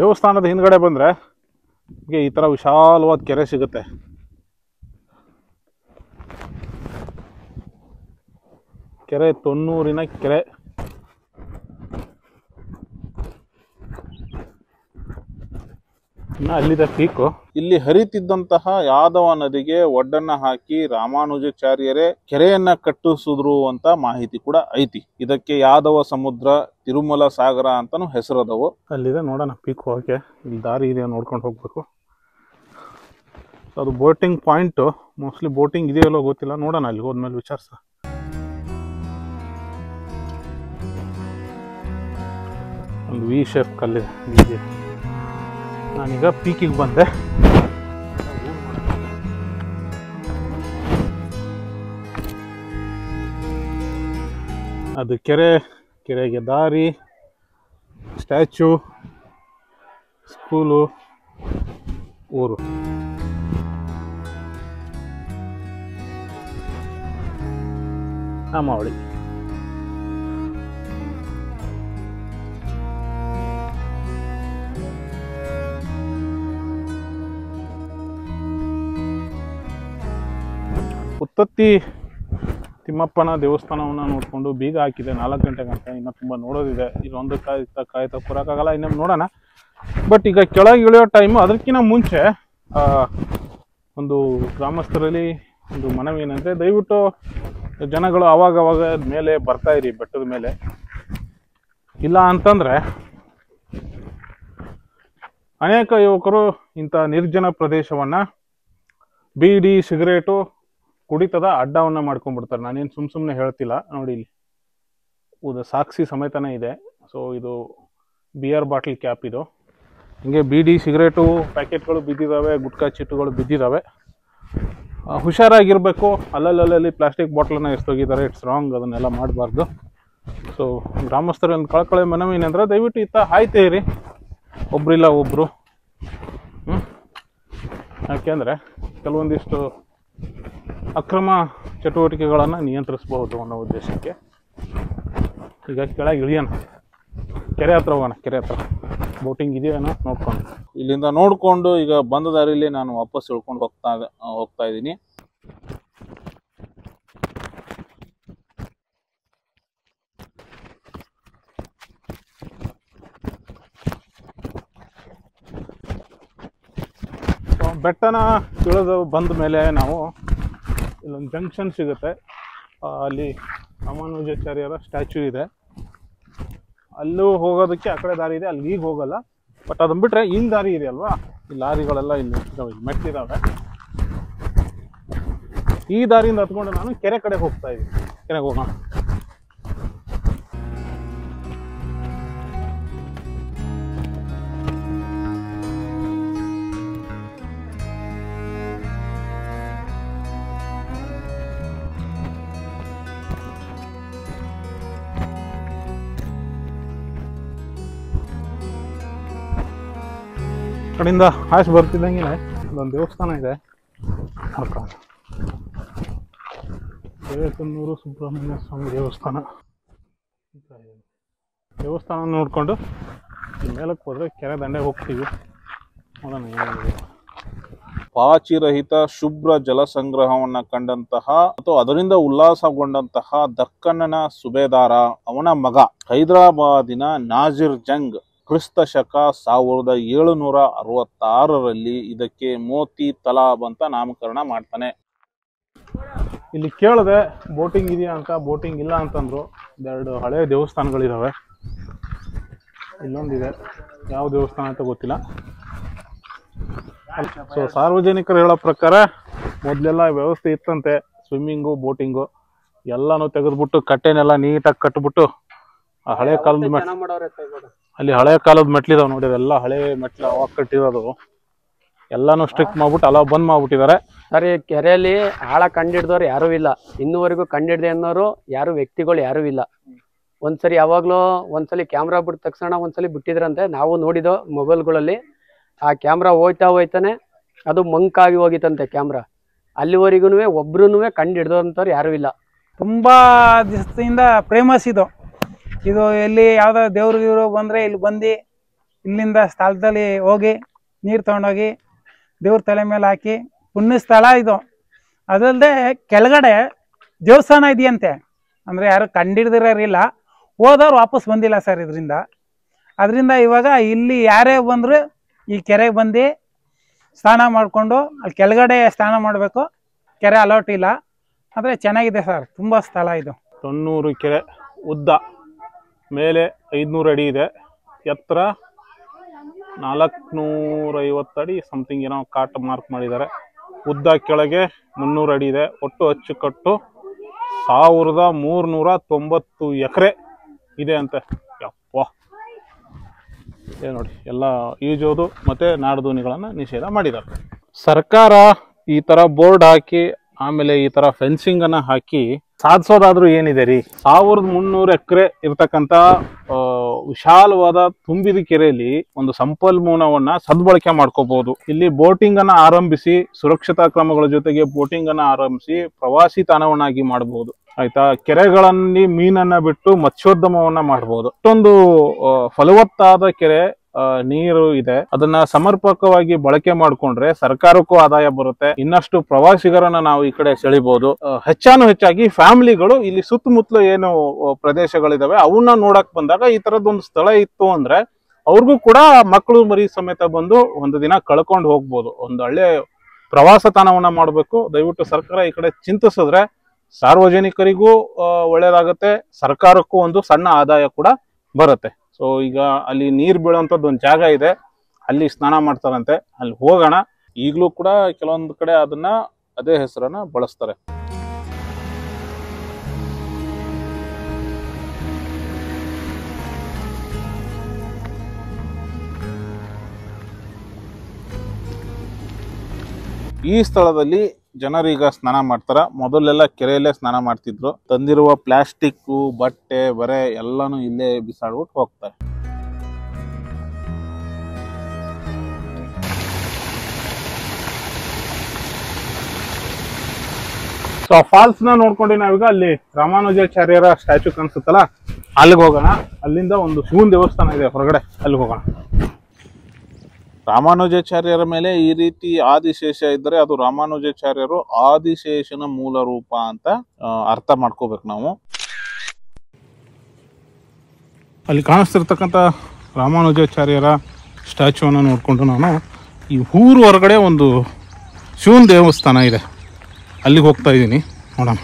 ದೇವಸ್ಥಾನದ ಹಿಂದ್ಗಡೆ ಬಂದ್ರೆ ಈ ತರ ವಿಶಾಲವಾದ ಕೆರೆ ಸಿಗುತ್ತೆ. ಕೆರೆ ತೊನ್ನೂರಿನ ಕೆರೆ. ಅಲ್ಲಿದೆ ಪೀಕು. ಇಲ್ಲಿ ಹರಿತಿದ್ದಂತಹ ಯಾದವ ನದಿಗೆ ಒಡ್ಡನ್ನ ಹಾಕಿ ರಾಮಾನುಜಾಚಾರ್ಯರೇ ಕೆರೆಯನ್ನ ಕಟ್ಟಿಸಿದ್ರು ಅಂತ ಮಾಹಿತಿ ಕೂಡ ಐತಿ. ಇದಕ್ಕೆ ಯಾದವ ಸಮುದ್ರ, ತಿರುಮಲ ಸಾಗರ ಅಂತಾನು ಹೆಸರದವು. ಅಲ್ಲಿದೆ ನೋಡೋಣ ಪೀಕ್ ಹೋಗಕ್ಕೆ. ಇಲ್ಲಿ ದಾರಿ ಇದೆ, ನೋಡ್ಕೊಂಡು ಹೋಗ್ಬೇಕು. ಅದು ಬೋಟಿಂಗ್ ಪಾಯಿಂಟ್. ಮೋಸ್ಟ್ಲಿ ಬೋಟಿಂಗ್ ಇದೆಯಲ್ಲೋ ಗೊತ್ತಿಲ್ಲ, ನೋಡೋಣ ಅಲ್ಲಿ ಹೋದ್ಮೇಲೆ ವಿಚಾರಿಸ. ಒಂದು ವಿ ಶೇಪ್ ಕಲ್ಲಿದೆ ಬೀದಿ. ನಾನೀಗ ಪೀಕಿಗೆ ಬಂದೆ. ಅದು ಕೆರೆಗೆ ದಾರಿ, ಸ್ಟ್ಯಾಚು, ಸ್ಕೂಲು, ಊರು. ನಾಮಾವಳಿ. ಉತ್ತತ್ತಿ ತಿಮ್ಮಪ್ಪನ ದೇವಸ್ಥಾನವನ್ನು ನೋಡಿಕೊಂಡು ಬೀಗ ಹಾಕಿದೆ 4 ಗಂಟೆಗೆ ಅಂತ. ಇನ್ನು ತುಂಬ ನೋಡೋದಿದೆ. ಇದೊಂದು ಕಾಯ್ತಾ ಕೂರಕ್ಕಾಗಲ್ಲ, ಇನ್ನೊಂದು ನೋಡೋಣ. ಬಟ್ ಈಗ ಕೆಳಗೆ ಇಳಿಯೋ ಟೈಮು, ಅದಕ್ಕಿಂತ ಮುಂಚೆ ಒಂದು ಗ್ರಾಮಸ್ಥರಲ್ಲಿ ಒಂದು ಮನವಿ ಏನಂದರೆ, ದಯವಿಟ್ಟು ಜನಗಳು ಅವಾಗವಾಗ ಮೇಲೆ ಬರ್ತಾ ಇರಿ ಬೆಟ್ಟದ ಮೇಲೆ. ಇಲ್ಲ ಅಂತಂದರೆ ಅನೇಕ ಯುವಕರು ಇಂಥ ನಿರ್ಜನ ಪ್ರದೇಶವನ್ನು ಬೀಡಿ, ಸಿಗರೇಟು, ಕುಡಿತದ ಅಡ್ಡವನ್ನು ಮಾಡ್ಕೊಂಡ್ಬಿಡ್ತಾರೆ. ನಾನೇನು ಸುಮ್ಮನೆ ಹೇಳ್ತಿಲ್ಲ. ನೋಡಿ, ಇಲ್ಲಿ ಸಾಕ್ಷಿ ಸಮೇತನೇ ಇದೆ. ಸೊ ಇದು ಬಿಯರ್ ಬಾಟ್ಲ್ ಕ್ಯಾಪ್. ಇದು ಹಿಂಗೆ ಬೀಡಿ, ಸಿಗರೇಟು ಪ್ಯಾಕೆಟ್ಗಳು ಬಿದ್ದಿದ್ದಾವೆ, ಗುಟ್ಕಾ ಚೀಟುಗಳು ಬಿದ್ದಿದ್ದಾವೆ. ಹುಷಾರಾಗಿರಬೇಕು. ಅಲ್ಲಲ್ಲಿ ಪ್ಲಾಸ್ಟಿಕ್ ಬಾಟ್ಲನ್ನ ಎಸ್ತೋಗಿದ್ದಾರೆ. ಇಟ್ಸ್ ರಾಂಗ್, ಅದನ್ನೆಲ್ಲ ಮಾಡಬಾರ್ದು. ಸೊ ಗ್ರಾಮಸ್ಥರು ಒಂದು ಕಳಕಳಿ ಮನವಿ ಏನಂದ್ರೆ, ದಯವಿಟ್ಟು ಇತ್ತ ಹಾಯ್ತೇ ಇರಿ, ಒಬ್ರಿಲ್ಲ ಒಬ್ಬರು. ಯಾಕೆಂದರೆ ಕೆಲವೊಂದಿಷ್ಟು ಅಕ್ರಮ ಚಟುವಟಿಕೆಗಳನ್ನು ನಿಯಂತ್ರಿಸಬಹುದು ಅನ್ನೋ ಉದ್ದೇಶಕ್ಕೆ ಈಗ ಕೆಳಗೆ ಇಳಿಯೋಣ. ಕೆರೆ ಹತ್ರ ಹೋಗೋಣ. ಕೆರೆ ಹತ್ರ ಬೋಟಿಂಗ್ ಇದೆಯೇನೋ ನೋಡ್ಕೊಂಡು, ಇಲ್ಲಿಂದ ನೋಡಿಕೊಂಡು ಈಗ ಬಂದ ದಾರಿಯಲ್ಲಿ ನಾನು ವಾಪಸ್ ಇಳ್ಕೊಂಡು ಹೋಗ್ತಾ ಇದ್ದೀನಿ. ಬೆಟ್ಟನ ಇಳಿದು ಬಂದ ಮೇಲೆ ನಾವು ಇಲ್ಲೊಂದು ಜಂಕ್ಷನ್ ಸಿಗುತ್ತೆ. ಅಲ್ಲಿ ರಾಮಾನುಜಾಚಾರ್ಯರ ಸ್ಟ್ಯಾಚ್ಯೂ ಇದೆ. ಅಲ್ಲೂ ಹೋಗೋದಕ್ಕೆ ಆ ಕಡೆ ದಾರಿ ಇದೆ, ಅಲ್ಲಿ ಈಗ ಹೋಗಲ್ಲ. ಬಟ್ ಅದನ್ನ ಬಿಟ್ಟರೆ ಇಲ್ಲಿ ದಾರಿ ಇದೆ ಅಲ್ವಾ, ಈ ಲಾರಿಗಳೆಲ್ಲ ಇಲ್ಲಿ ಮೆಟ್ಟಿದ್ದಾವೆ. ಈ ದಾರಿಯಿಂದ ಹತ್ಕೊಂಡು ನಾನು ಕೆರೆ ಕಡೆ ಹೋಗ್ತಾ ಇದ್ದೀನಿ. ಕೆರೆಗೆ ಹೋಗೋಣ. ಕಡೆಯಿಂದ ಹಾಸ್ ಬರ್ತಿದ್ದಂಗೆ ಇಲ್ಲೊಂದು ದೇವಸ್ಥಾನ ಇದೆ. ದೇವಕನ್ನೂರು ಸುಬ್ರಹ್ಮಣ್ಯ ಸ್ವಾಮಿ ದೇವಸ್ಥಾನ ನೋಡಿಕೊಂಡು ಮೇಲಕ್ಕೆ ಹೋದರೆ ಕೆರೆ ದಂಡೆ ಹೋಗ್ತೀವಿ. ನೋಡೋಣ ಏನಿದೆ. ಪಾಚಿರಹಿತ ಶುಭ್ರ ಜಲ ಸಂಗ್ರಹವನ್ನ ಕಂಡಂತಹ ಮತ್ತು ಅದರಿಂದ ಉಲ್ಲಾಸಗೊಂಡಂತಹ ದಕ್ಕನ್ನನ ಸುಬೇದಾರ ಅವನ ಮಗ ಹೈದರಾಬಾದಿನ ನಾಜಿರ್ ಜಂಗ್ ಕ್ರಿಸ್ತ ಶಕ 1766ರಲ್ಲಿ ಇದಕ್ಕೆ ಮೋತಿ ತಲಾಬ್ ಅಂತ ನಾಮಕರಣ ಮಾಡ್ತಾನೆ. ಇಲ್ಲಿ ಕೇಳಿದೆ ಬೋಟಿಂಗ್ ಇದೆಯಾ ಅಂತ. ಬೋಟಿಂಗ್ ಇಲ್ಲ ಅಂತಂದ್ರು. 2 ಹಳೆ ದೇವಸ್ಥಾನಗಳಿದಾವೆ. ಇಲ್ಲೊಂದಿದೆ, ಯಾವ ದೇವಸ್ಥಾನ ಅಂತ ಗೊತ್ತಿಲ್ಲ. ಸೊ ಸಾರ್ವಜನಿಕರು ಹೇಳೋ ಪ್ರಕಾರ ಮೊದಲೆಲ್ಲ ವ್ಯವಸ್ಥೆ ಇತ್ತಂತೆ, ಸ್ವಿಮ್ಮಿಂಗು, ಬೋಟಿಂಗು ಎಲ್ಲಾನು ತೆಗೆದ್ಬಿಟ್ಟು ಕಟ್ಟೆನೆಲ್ಲ ನೀಟಾಗಿ ಕಟ್ಬಿಟ್ಟು ಆ ಹಳೆ ಕಾಲದ ಅಲ್ಲಿ ಹಳೆ ಕಾಲದ ಮೆಟ್ಲಿದಾವೆ ನೋಡಿ, ಅದೆಲ್ಲ ಹಳೆ ಮೆಟ್ಲು ಅವಾಗ ಕಟ್ಟಿರೋದು. ಎಲ್ಲಾನು ಸ್ಟ್ರಿಕ್ಟ್ ಮಾಡ್ಬಿಟ್ಟು ಅಲ್ಲ ಬಂದ್ ಮಾಡ್ಬಿಟ್ಟಿದ್ದಾರೆ. ಸರ್, ಈ ಕೆರೆಯಲ್ಲಿ ಆಳ ಕಂಡಿಡ್ದವ್ರು ಯಾರೂ ಇಲ್ಲ. ಇನ್ನೂವರೆಗೂ ಕಂಡಿಡ್ದೆ ಅನ್ನೋರು ಯಾರು ವ್ಯಕ್ತಿಗಳು ಯಾರೂ ಇಲ್ಲ. ಒಂದ್ಸರಿ ಯಾವಾಗ್ಲೂ ಒಂದ್ಸಲಿ ಕ್ಯಾಮ್ರಾ ಬಿಟ್ಟ ತಕ್ಷಣ ಒಂದ್ಸಲಿ ಬಿಟ್ಟಿದ್ರಂತೆ. ನಾವು ನೋಡಿದೋ ಮೊಬೈಲ್ಗಳಲ್ಲಿ. ಆ ಕ್ಯಾಮ್ರಾ ಹೋಯ್ತಾನೆ ಅದು ಮಂಕಾಗಿ ಹೋಗಿತ್ತಂತೆ ಕ್ಯಾಮ್ರಾ. ಅಲ್ಲಿವರೆಗೂ ಒಬ್ರು ಕಂಡಿಡ್ದವ್ರಂಥವ್ರು ಯಾರೂ ಇಲ್ಲ. ತುಂಬಾ ದಿವಸದಿಂದ ಫೇಮಸ್ ಇದು ಎಲ್ಲಿ ಯಾವ್ದೋ ದೇವ್ರು ಬಂದ್ರೆ ಇಲ್ಲಿ ಬಂದು ಇಲ್ಲಿಂದ ಸ್ಥಳದಲ್ಲಿ ಹೋಗಿ ನೀರು ತಗೊಂಡೋಗಿ ದೇವ್ರ ತಲೆ ಮೇಲೆ ಹಾಕಿ ಪುಣ್ಯ ಸ್ಥಳ ಇದು. ಅದಲ್ಲದೆ ಕೆಳಗಡೆ ದೇವಸ್ಥಾನ ಇದೆಯಂತೆ. ಅಂದ್ರೆ ಯಾರು ಕಂಡಿಡ್ದಿರೋರಿಲ್ಲ, ಹೋದವ್ರು ವಾಪಸ್ ಬಂದಿಲ್ಲ ಸರ್ ಅದರಿಂದ ಇವಾಗ ಇಲ್ಲಿ ಯಾರೇ ಬಂದ್ರು ಈ ಕೆರೆಗೆ ಬಂದು ಸ್ನಾನ ಮಾಡಿಕೊಂಡು ಅಲ್ಲಿ ಕೆಳಗಡೆ ಸ್ನಾನ ಮಾಡಬೇಕು. ಕೆರೆ ಅಲೌಟ್ ಇಲ್ಲ. ಆದರೆ ಚೆನ್ನಾಗಿದೆ ಸರ್, ತುಂಬ ಸ್ಥಳ ಇದು. 90 ಕೆರೆ ಉದ್ದ, ಮೇಲೆ 500 ಅಡಿ ಇದೆ, ಎತ್ತರ 450 ಅಡಿ ಸಮಥಿಂಗ್ ಏನೋ ಕಾಟ್ ಮಾರ್ಕ್ ಮಾಡಿದ್ದಾರೆ. ಉದ್ದ ಕೆಳಗೆ 300 ಅಡಿ ಇದೆ. ಒಟ್ಟು ಅಚ್ಚುಕಟ್ಟು 1390 ಎಕರೆ ಇದೆ ಅಂತೆ. ಯಪ್ಪ, ನೋಡಿ ಎಲ್ಲ ಈಜೋದು ಮತ್ತೆ ನಾಡದೋಣಿಗಳನ್ನ ನಿಷೇಧ ಮಾಡಿದ್ದಾರೆ. ಸರ್ಕಾರ ಈ ತರ ಬೋರ್ಡ್ ಹಾಕಿ ಆಮೇಲೆ ಈ ತರ ಫೆನ್ಸಿಂಗ್ ಅನ್ನ ಹಾಕಿ ಸಾಧಿಸೋದಾದ್ರೂ ಏನಿದೆ ರೀ. 1300 ಎಕರೆ ಇರ್ತಕ್ಕಂತ ವಿಶಾಲವಾದ ತುಂಬಿದ ಕೆರೆಯಲ್ಲಿ ಒಂದು ಸಂಪನ್ಮೂಲವನ್ನ ಸದ್ಬಳಕೆ ಮಾಡ್ಕೋಬಹುದು. ಇಲ್ಲಿ ಬೋಟಿಂಗ್ ಅನ್ನ ಆರಂಭಿಸಿ ಸುರಕ್ಷತಾ ಕ್ರಮಗಳ ಜೊತೆಗೆ ಬೋಟಿಂಗ್ ಅನ್ನ ಆರಂಭಿಸಿ ಪ್ರವಾಸಿ ತಾಣವನ್ನಾಗಿ ಮಾಡಬಹುದು. ಆಯ್ತಾ, ಕೆರೆಗಳಲ್ಲಿ ಮೀನನ್ನ ಬಿಟ್ಟು ಮತ್ಸ್ಯೋದ್ಯಮವನ್ನ ಮಾಡಬಹುದು. ಇಷ್ಟೊಂದು ಫಲವತ್ತಾದ ಕೆರೆ ನೀರು ಇದೆ. ಅದನ್ನ ಸಮರ್ಪಕವಾಗಿ ಬಳಕೆ ಮಾಡ್ಕೊಂಡ್ರೆ ಸರ್ಕಾರಕ್ಕೂ ಆದಾಯ ಬರುತ್ತೆ, ಇನ್ನಷ್ಟು ಪ್ರವಾಸಿಗರನ್ನ ನಾವು ಈ ಕಡೆ ಸೆಳಿಬಹುದು. ಹೆಚ್ಚಾಗಿ ಫ್ಯಾಮಿಲಿಗಳು ಇಲ್ಲಿ ಸುತ್ತಮುತ್ತಲು ಏನು ಪ್ರದೇಶಗಳಿದಾವೆ ಅವನ್ನ ನೋಡಕ್ ಬಂದಾಗ ಈ ತರದೊಂದು ಸ್ಥಳ ಇತ್ತು ಅಂದ್ರೆ ಅವ್ರಿಗೂ ಕೂಡ ಮಕ್ಕಳು ಮರಿ ಸಮೇತ ಬಂದು ಒಂದು ದಿನ ಕಳ್ಕೊಂಡು ಹೋಗ್ಬೋದು. ಒಂದು ಒಳ್ಳೆ ಪ್ರವಾಸ ತಾಣವನ್ನ ಮಾಡಬೇಕು. ದಯವಿಟ್ಟು ಸರ್ಕಾರ ಈ ಕಡೆ ಚಿಂತಿಸಿದ್ರೆ ಸಾರ್ವಜನಿಕರಿಗೂ ಒಳ್ಳೇದಾಗತ್ತೆ, ಸರ್ಕಾರಕ್ಕೂ ಒಂದು ಸಣ್ಣ ಆದಾಯ ಕೂಡ ಬರುತ್ತೆ. ಸೊ ಈಗ ಅಲ್ಲಿ ನೀರು ಬೀಳುವಂಥದ್ದು ಒಂದು ಜಾಗ ಇದೆ, ಅಲ್ಲಿ ಸ್ನಾನ ಮಾಡ್ತಾರಂತೆ, ಅಲ್ಲಿ ಹೋಗೋಣ. ಈಗಲೂ ಕೂಡ ಕೆಲವೊಂದು ಕಡೆ ಅದನ್ನ ಅದೇ ಹೆಸರನ್ನ ಬಳಸ್ತಾರೆ. ಈ ಸ್ಥಳದಲ್ಲಿ ಜನರೀಗ ಸ್ನಾನ ಮಾಡ್ತಾರ. ಮೊದಲೆಲ್ಲ ಕೆರೆಯಲ್ಲೇ ಸ್ನಾನ ಮಾಡ್ತಿದ್ರು. ತಂದಿರುವ ಪ್ಲಾಸ್ಟಿಕ್, ಬಟ್ಟೆ, ಬರೆ ಎಲ್ಲಾನು ಇಲ್ಲೇ ಬಿಸಾಡ್ಬಿಟ್ಟು ಹೋಗ್ತಾರೆ. ಸೊ ಆ ಫಾಲ್ಸ್ ನ ನೋಡ್ಕೊಂಡು ನಾವೀಗ ಅಲ್ಲಿ ರಾಮಾನುಜಾಚಾರ್ಯರ ಸ್ಟ್ಯಾಚು ಕಾಣಿಸುತ್ತಲ್ಲ ಅಲ್ಲಿಗೆ ಹೋಗೋಣ. ಅಲ್ಲಿಂದ ಒಂದು ಶಿವನ್ ದೇವಸ್ಥಾನ ಇದೆ ಹೊರಗಡೆ, ಅಲ್ಲಿಗೆ ಹೋಗೋಣ. ರಾಮಾನುಜಾಚಾರ್ಯರ ಮೇಲೆ ಈ ರೀತಿ ಆದಿಶೇಷ ಇದ್ದರೆ ಅದು ರಾಮಾನುಜಾಚಾರ್ಯರು ಆದಿಶೇಷನ ಮೂಲ ರೂಪ ಅಂತ ಅರ್ಥ ಮಾಡ್ಕೋಬೇಕು ನಾವು. ಅಲ್ಲಿ ಕಾಣಿಸ್ತಿರ್ತಕ್ಕಂಥ ರಾಮಾನುಜಾಚಾರ್ಯರ ಸ್ಟ್ಯಾಚುವನ್ನು ನೋಡಿಕೊಂಡು ನಾನು ಈ ಊರು ಹೊರಗಡೆ ಒಂದು ಶಿವನ್ ದೇವಸ್ಥಾನ ಇದೆ, ಅಲ್ಲಿಗೆ ಹೋಗ್ತಾ ಇದ್ದೀನಿ. ನೋಡೋಣ,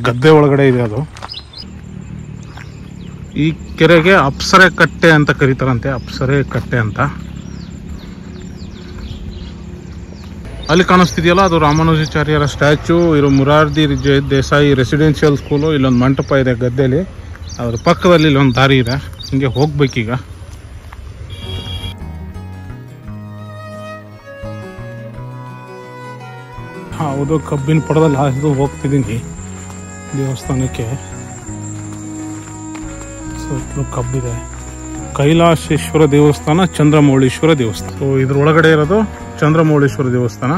ಗದ್ದೆ ಒಳಗಡೆ ಇದೆ ಅದು. ಈ ಕೆರೆಗೆ ಅಪ್ಸರೆ ಕಟ್ಟೆ ಅಂತ ಕರೀತಾರಂತೆ, ಅಪ್ಸರೆ ಕಟ್ಟೆ ಅಂತ. ಅಲ್ಲಿ ಕಾಣಿಸ್ತಿದೆಯಲ್ಲ ಅದು ರಾಮಾನುಜಾಚಾರ್ಯರ ಸ್ಟ್ಯಾಚು. ಇರೋ ಮುರಾರ್ಜಿ ದೇಸಾಯಿ ರೆಸಿಡೆನ್ಷಿಯಲ್ ಸ್ಕೂಲು. ಇಲ್ಲೊಂದು ಮಂಟಪ ಇದೆ ಗದ್ದೆಯಲ್ಲಿ, ಅದ್ರ ಪಕ್ಕದಲ್ಲಿ ಇಲ್ಲೊಂದು ದಾರಿ ಇದೆ, ಹಿಂಗೆ ಹೋಗ್ಬೇಕೀಗ. ಹೌದು, ಕಬ್ಬಿನ ಪಡದಲ್ಲಿ ಹಾಕಿದ್ದು ಹೋಗ್ತಿದ್ದೀನಿ ದೇವಸ್ಥಾನಕ್ಕೆ. ಸುತ್ತಲೂ ಕಬ್ಬಿದೆ. ಕೈಲಾಸೇಶ್ವರ ದೇವಸ್ಥಾನ, ಚಂದ್ರಮೌಳೀಶ್ವರ ದೇವಸ್ಥಾನ. ಸೊ ಇದ್ರೊಳಗಡೆ ಇರೋದು ಚಂದ್ರಮೌಳೀಶ್ವರ ದೇವಸ್ಥಾನ,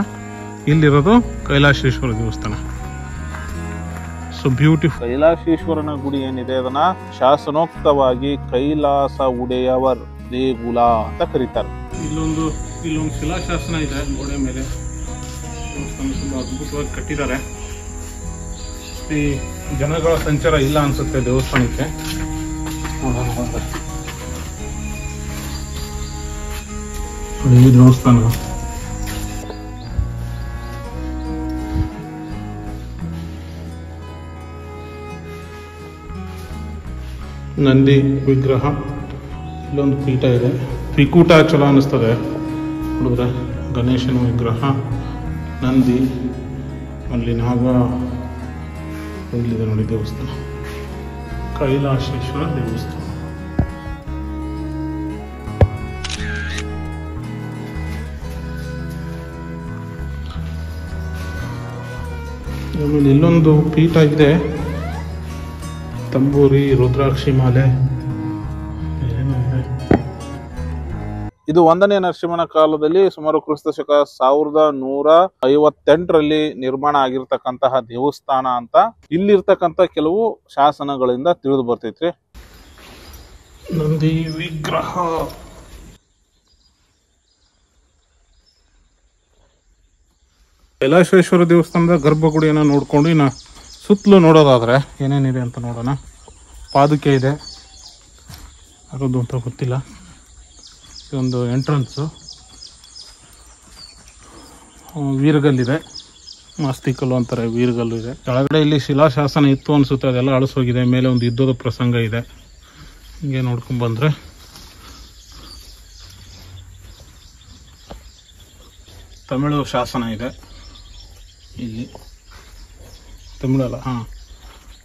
ಇಲ್ಲಿರೋದು ಕೈಲಾಸೇಶ್ವರ ದೇವಸ್ಥಾನ. So beautiful. ಕೈಲಾಸೇಶ್ವರನ ಗುಡಿ ಏನಿದೆ ಅದನ್ನ ಶಾಸನೋಕ್ತವಾಗಿ ಕೈಲಾಸ ಉಡೆಯವರ್ ದೇಗುಲ ಅಂತ ಕರೀತಾರೆ. ಇಲ್ಲೊಂದು ಶಿಲಾಶಾಸನ ಇದೆ ಗೋಡೆ ಮೇಲೆ. ದೇವಸ್ಥಾನ ತುಂಬಾ ಅದ್ಭುತವಾಗಿ ಕಟ್ಟಿದ್ದಾರೆ. ಈ ಜನಗಳ ಸಂಚಾರ ಇಲ್ಲ ಅನ್ಸುತ್ತೆ ದೇವಸ್ಥಾನಕ್ಕೆ. ಈ ದೇವಸ್ಥಾನ ನಂದಿ ವಿಗ್ರಹ, ಇಲ್ಲೊಂದು ಪೀಠ ಇದೆ. ತ್ರಿಕೂಟ ಚಲೋ ಅನ್ನಿಸ್ತದೆ ನೋಡಿದ್ರೆ. ಗಣೇಶನ ವಿಗ್ರಹ, ನಂದಿ, ಅಲ್ಲಿ ನಾಗ, ಇಲ್ಲಿದೆ ನೋಡಿ ದೇವಸ್ಥಾನ, ಕೈಲಾಸೇಶ್ವರ ದೇವಸ್ಥಾನ. ಆಮೇಲೆ ಇಲ್ಲೊಂದು ಪೀಠ ಇದೆ, ತಂಬೂರಿ, ರುದ್ರಾಕ್ಷಿ ಮಾಲೆ ಏನೋ ಇದೆ. ಇದು 1ನೇ ನರಸಿಂಹನ ಕಾಲದಲ್ಲಿ ಸುಮಾರು ಕ್ರಿಸ್ತ ಶಕ 1158ರಲ್ಲಿ ನಿರ್ಮಾಣ ಆಗಿರ್ತಕ್ಕಂತಹ ದೇವಸ್ಥಾನ ಅಂತ ಇಲ್ಲಿರ್ತಕ್ಕಂಥ ಕೆಲವು ಶಾಸನಗಳಿಂದ ತಿಳಿದು ಬರ್ತೈತ್ರಿ. ನಂದಿ ವಿಗ್ರಹ, ಕೈಲಾಸೇಶ್ವರ ದೇವಸ್ಥಾನದ ಗರ್ಭಗುಡಿಯನ್ನು ನೋಡ್ಕೊಂಡು ಇನ್ನು ಸುತ್ತಲೂ ನೋಡೋದಾದ್ರೆ ಏನೇನಿದೆ ಅಂತ ನೋಡೋಣ. ಪಾದುಕೆ ಇದೆ, ಯಾರದು ಅಂತ ಗೊತ್ತಿಲ್ಲ. ಇದೊಂದು ಎಂಟ್ರೆನ್ಸು. ವೀರಗಲ್ಲಿದೆ, ಮಾಸ್ತಿಕಲ್ಲು ಅಂತಾರೆ, ವೀರಗಲ್ಲು ಇದೆ. ಕೆಳಗಡೆ ಇಲ್ಲಿ ಶಿಲಾಶಾಸನ ಇತ್ತು ಅನ್ಸುತ್ತೆ, ಅದೆಲ್ಲ ಅಳಿಸೋಗಿದೆ. ಮೇಲೆ ಒಂದು ಯುದ್ಧದ ಪ್ರಸಂಗ ಇದೆ. ಹಿಂಗೆ ನೋಡ್ಕೊಂಡ್ ಬಂದ್ರೆ ತಮಿಳು ಶಾಸನ ಇದೆ ಇಲ್ಲಿ. ತಮಿಳಲ್ಲ,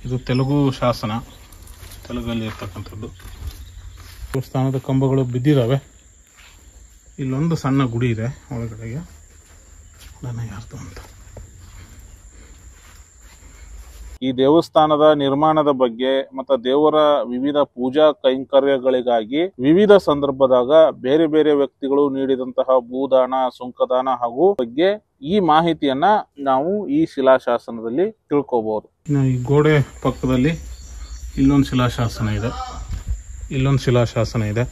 ಇದು ತೆಲುಗು ಶಾಸನ, ತೆಲುಗಲ್ಲಿ ಇರ್ತಕ್ಕಂಥದ್ದು. ದೇವಸ್ಥಾನದ ಕಂಬಗಳು ಬಿದ್ದಿದ್ದಾವೆ. ಇಲ್ಲೊಂದು ಸಣ್ಣ ಗುಡಿ ಇದೆ ಒಳಗಡೆಗೆ, ನನ್ನ ಯಾರ್ದು ಅಂತ. ಈ ದೇವಸ್ಥಾನದ ನಿರ್ಮಾಣದ ಬಗ್ಗೆ ಮತ್ತು ದೇವರ ವಿವಿಧ ಪೂಜಾ ಕೈಂಕರ್ಯಗಳಿಗಾಗಿ ವಿವಿಧ ಸಂದರ್ಭದಾಗ ಬೇರೆ ಬೇರೆ ವ್ಯಕ್ತಿಗಳು ನೀಡಿದಂತಹ ಭೂದಾನ, ಸುಂಕದಾನ ಹಾಗೂ ಬಗ್ಗೆ ಈ ಮಾಹಿತಿಯನ್ನ ನಾವು ಈ ಶಿಲಾಶಾಸನದಲ್ಲಿ ತಿಳ್ಕೋಬಹುದು. ಈ ಗೋಡೆ ಪಕ್ಕದಲ್ಲಿ ಇಲ್ಲೊಂದು ಶಿಲಾಶಾಸನ ಇದೆ, ಇಲ್ಲೊಂದು ಶಿಲಾಶಾಸನ ಇದೆ.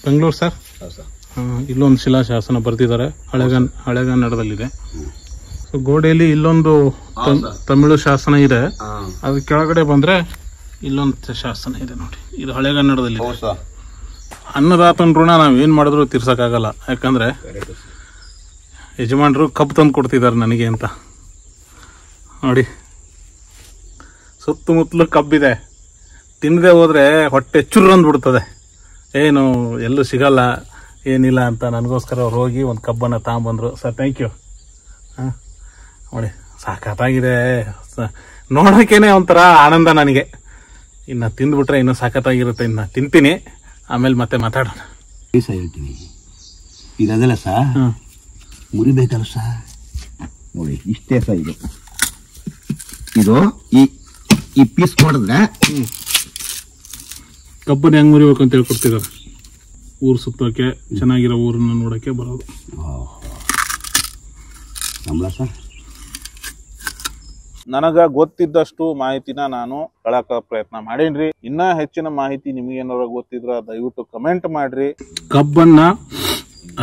ಬೆಂಗಳೂರು ಸರ್. ಇಲ್ಲೊಂದು ಶಿಲಾಶಾಸನ ಬರ್ತಿದ್ದಾರೆ, ಹಳೆಗನ್ನಡದಲ್ಲಿದೆ. ಸೊ ಗೋಡೆಯಲ್ಲಿ ಇಲ್ಲೊಂದು ತಮಿಳು ಶಾಸನ ಇದೆ, ಅದ್ರ ಕೆಳಗಡೆ ಬಂದ್ರೆ ಇಲ್ಲೊಂದು ಶಾಸನ ಇದೆ ನೋಡಿ, ಇದು ಹಳೆಗನ್ನಡದಲ್ಲಿ. ಅನ್ನದಾತನ ಋಣ ನಾವ್ ಏನ್ ಮಾಡಿದ್ರು ತೀರ್ಸಕ್ಕಾಗಲ್ಲ, ಯಾಕಂದ್ರೆ ಯಜಮಾನ್ರು ಕಬ್ಬು ತಂದು ಕೊಡ್ತಿದ್ದಾರೆ ನನಗೆ ಅಂತ ನೋಡಿ. ಸುತ್ತಮುತ್ತಲು ಕಬ್ಬಿದೆ, ತಿನ್ನದೆ ಹೋದ್ರೆ ಹೊಟ್ಟೆ ಚುರ್ರಂದ್ಬಿಡ್ತದೆ, ಏನು ಎಲ್ಲೂ ಸಿಗಲ್ಲ ಏನಿಲ್ಲ ಅಂತ ನನಗೋಸ್ಕರ ಅವ್ರು ಹೋಗಿ ಒಂದು ಕಬ್ಬನ್ನು ತಗೊಂಬಂದ್ರು. Sir thank you. ಹಾಂ ನೋಡಿ ಸಾಕತ್ತಾಗಿದೆ, ನೋಡೋಕ್ಕೇನೆ ಒಂಥರ ಆನಂದ ನನಗೆ. ಇನ್ನು ತಿಂದ್ಬಿಟ್ರೆ ಇನ್ನೂ ಸಾಕತ್ತಾಗಿರುತ್ತೆ. ಇನ್ನು ತಿಂತೀನಿ, ಆಮೇಲೆ ಮತ್ತೆ ಮಾತಾಡೋಣ. ಹೇಳ್ತೀನಿ ಇದೆಲ್ಲ ಸಾ ಮುರಿಬೇಕಲ್ಲ ಸಾ. ನೋಡಿ ಇಷ್ಟೇ ಸಾ ಇದು ಈ ಪೀಸ್ ಮಾಡಿದ್ರೆ ಕಬ್ಬನ್ನು ಹೆಂಗೆ ಮುರಿಬೇಕು ಅಂತ ಹೇಳ್ಕೊಡ್ತಿದ್ದಾರೆ. ಊರು ಸುತ್ತೋಕೆ, ಚೆನ್ನಾಗಿರೋ ಊರನ್ನ ನೋಡೋಕ್ಕೆ ಬರೋದು. ನನಗ ಗೊತ್ತಿದ್ದಷ್ಟು ಮಾಹಿತಿನ ನಾನು ಹೇಳಕ ಪ್ರಯತ್ನ ಮಾಡೇನ್ರಿ. ಇನ್ನ ಹೆಚ್ಚಿನ ಮಾಹಿತಿ ನಿಮಗೇನಾರ ಗೊತ್ತಿದ್ರ ದಯವಿಟ್ಟು ಕಮೆಂಟ್ ಮಾಡ್ರಿ. ಕಬ್ಬನ್ನ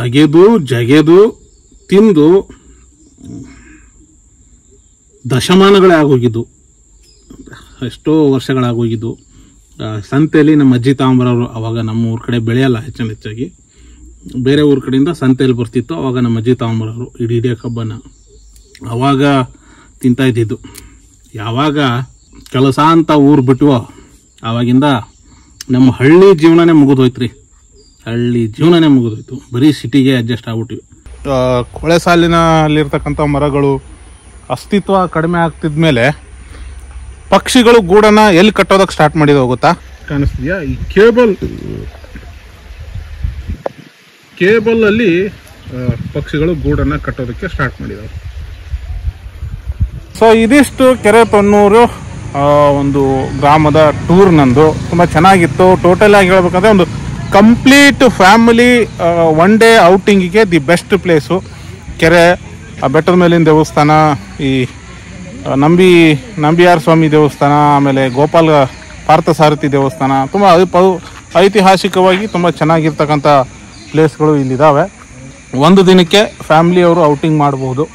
ಅಗೆದು ಜಗೆದು ತಿಂದು ದಶಮಾನಗಳೇ ಆಗೋಗಿದ್ದು, ಎಷ್ಟೋ ವರ್ಷಗಳಾಗೋಗಿದ್ದು. ಸಂತೆಯಲ್ಲಿ ನಮ್ಮ ಅಜ್ಜಿ ತಾಂಬರವರು, ಅವಾಗ ನಮ್ಮ ಊರ ಕಡೆ ಬೆಳೆಯಲ್ಲ ಹೆಚ್ಚಾಗಿ, ಬೇರೆ ಊರ ಕಡೆಯಿಂದ ಸಂತೆಯಲ್ಲಿ ಬರ್ತಿತ್ತು. ಅವಾಗ ನಮ್ಮ ಅಜ್ಜಿ ತಾಂಬರವರು ಇಡೀ ಕಬ್ಬನ್ನು ಅವಾಗ ತಿಂತಾ ಇದ್ದಿದ್ದು. ಯಾವಾಗ ಕೆಲಸ ಅಂತ ಊರು ಬಿಟ್ವೋ ಆವಾಗಿಂದ ನಮ್ಮ ಹಳ್ಳಿ ಜೀವನನೇ ಮುಗಿದೋಯ್ತು ರೀ. ಹಳ್ಳಿ ಜೀವನನೇ ಮುಗಿದೋಯ್ತು, ಬರೀ ಸಿಟಿಗೆ ಅಡ್ಜಸ್ಟ್ ಆಗ್ಬಿಟ್ಟಿವಿ. ಕೊಳೆ ಸಾಲಿನಲ್ಲಿರ್ತಕ್ಕಂಥ ಮರಗಳು ಅಸ್ತಿತ್ವ ಕಡಿಮೆ ಆಗ್ತಿದ್ಮೇಲೆ ಪಕ್ಷಿಗಳು ಗೂಡನ್ನ ಎಲ್ಲಿ ಕಟ್ಟೋದಕ್ಕೆ ಸ್ಟಾರ್ಟ್ ಮಾಡಿದ ಗೊತ್ತಾ? ಕಾಣಿಸ್ತಿದ್ಯಾ? ಈ ಕೇಬಲ್ ಅಲ್ಲಿ ಪಕ್ಷಿಗಳು ಗೂಡನ್ನ ಕಟ್ಟೋದಕ್ಕೆ ಸ್ಟಾರ್ಟ್ ಮಾಡಿದವು. ಸೊ ಇದಿಷ್ಟು ಕೆರೆತೊಣ್ಣೂರು ಒಂದು ಗ್ರಾಮದ ಟೂರ್ ನಂದು. ತುಂಬಾ ಚೆನ್ನಾಗಿತ್ತು. ಟೋಟಲ್ ಆಗಿ ಹೇಳ್ಬೇಕಂದ್ರೆ ಒಂದು ಕಂಪ್ಲೀಟ್ ಫ್ಯಾಮಿಲಿ ಒನ್ ಡೇ ಔಟಿಂಗಿಗೆ ದಿ ಬೆಸ್ಟ್ ಪ್ಲೇಸು. ಕೆರೆ, ಬೆಟ್ಟದ ಮೇಲಿನ ದೇವಸ್ಥಾನ, ಈ ನಂಬಿಯಾರ ಸ್ವಾಮಿ ದೇವಸ್ಥಾನ, ಆಮೇಲೆ ಗೋಪಾಲ ಪಾರ್ಥಸಾರಥಿ ದೇವಸ್ಥಾನ, ತುಂಬ ಐತಿಹಾಸಿಕವಾಗಿ ತುಂಬ ಚೆನ್ನಾಗಿರ್ತಕ್ಕಂಥ ಪ್ಲೇಸ್ಗಳು ಇಲ್ಲಿದ್ದಾವೆ. ಒಂದು ದಿನಕ್ಕೆ ಫ್ಯಾಮಿಲಿಯವರು ಔಟಿಂಗ್ ಮಾಡಬಹುದು.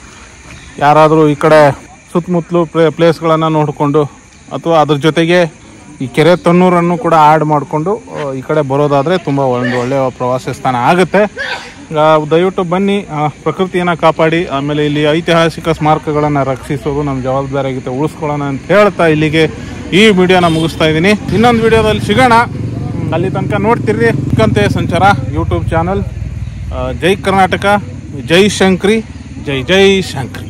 ಯಾರಾದರೂ ಈ ಕಡೆ ಸುತ್ತಮುತ್ತಲು ಪ್ಲೇಸ್ಗಳನ್ನು ನೋಡಿಕೊಂಡು ಅಥವಾ ಅದ್ರ ಜೊತೆಗೆ ಈ ಕೆರೆ ತೊಣ್ಣೂರನ್ನು ಕೂಡ ಆ್ಯಡ್ ಮಾಡಿಕೊಂಡು ಈ ಕಡೆ ಬರೋದಾದರೆ ತುಂಬ ಒಂದು ಒಳ್ಳೆಯ ಪ್ರವಾಸಿ ಸ್ಥಾನ ಆಗುತ್ತೆ. ದಯವಿಟ್ಟು ಬನ್ನಿ, ಪ್ರಕೃತಿಯನ್ನು ಕಾಪಾಡಿ, ಆಮೇಲೆ ಇಲ್ಲಿ ಐತಿಹಾಸಿಕ ಸ್ಮಾರಕಗಳನ್ನು ರಕ್ಷಿಸೋದು ನಮ್ಮ ಜವಾಬ್ದಾರಿ ಆಗುತ್ತೆ, ಉಳಿಸ್ಕೊಳ್ಳೋಣ ಅಂತ ಹೇಳ್ತಾ ಇಲ್ಲಿಗೆ ಈ ವಿಡಿಯೋನ ಮುಗಿಸ್ತಾ ಇದ್ದೀನಿ. ಇನ್ನೊಂದು ವಿಡಿಯೋದಲ್ಲಿ ಸಿಗೋಣ. ಅಲ್ಲಿ ತನಕ ನೋಡ್ತಿರ್ರಿ ಕಂತೆ ಸಂಚಾರ ಯೂಟ್ಯೂಬ್ ಚಾನಲ್. ಜೈ ಕರ್ನಾಟಕ, ಜೈ ಶಂಕ್ರಿ, ಜೈ ಜೈ ಶಂಕ್ರಿ.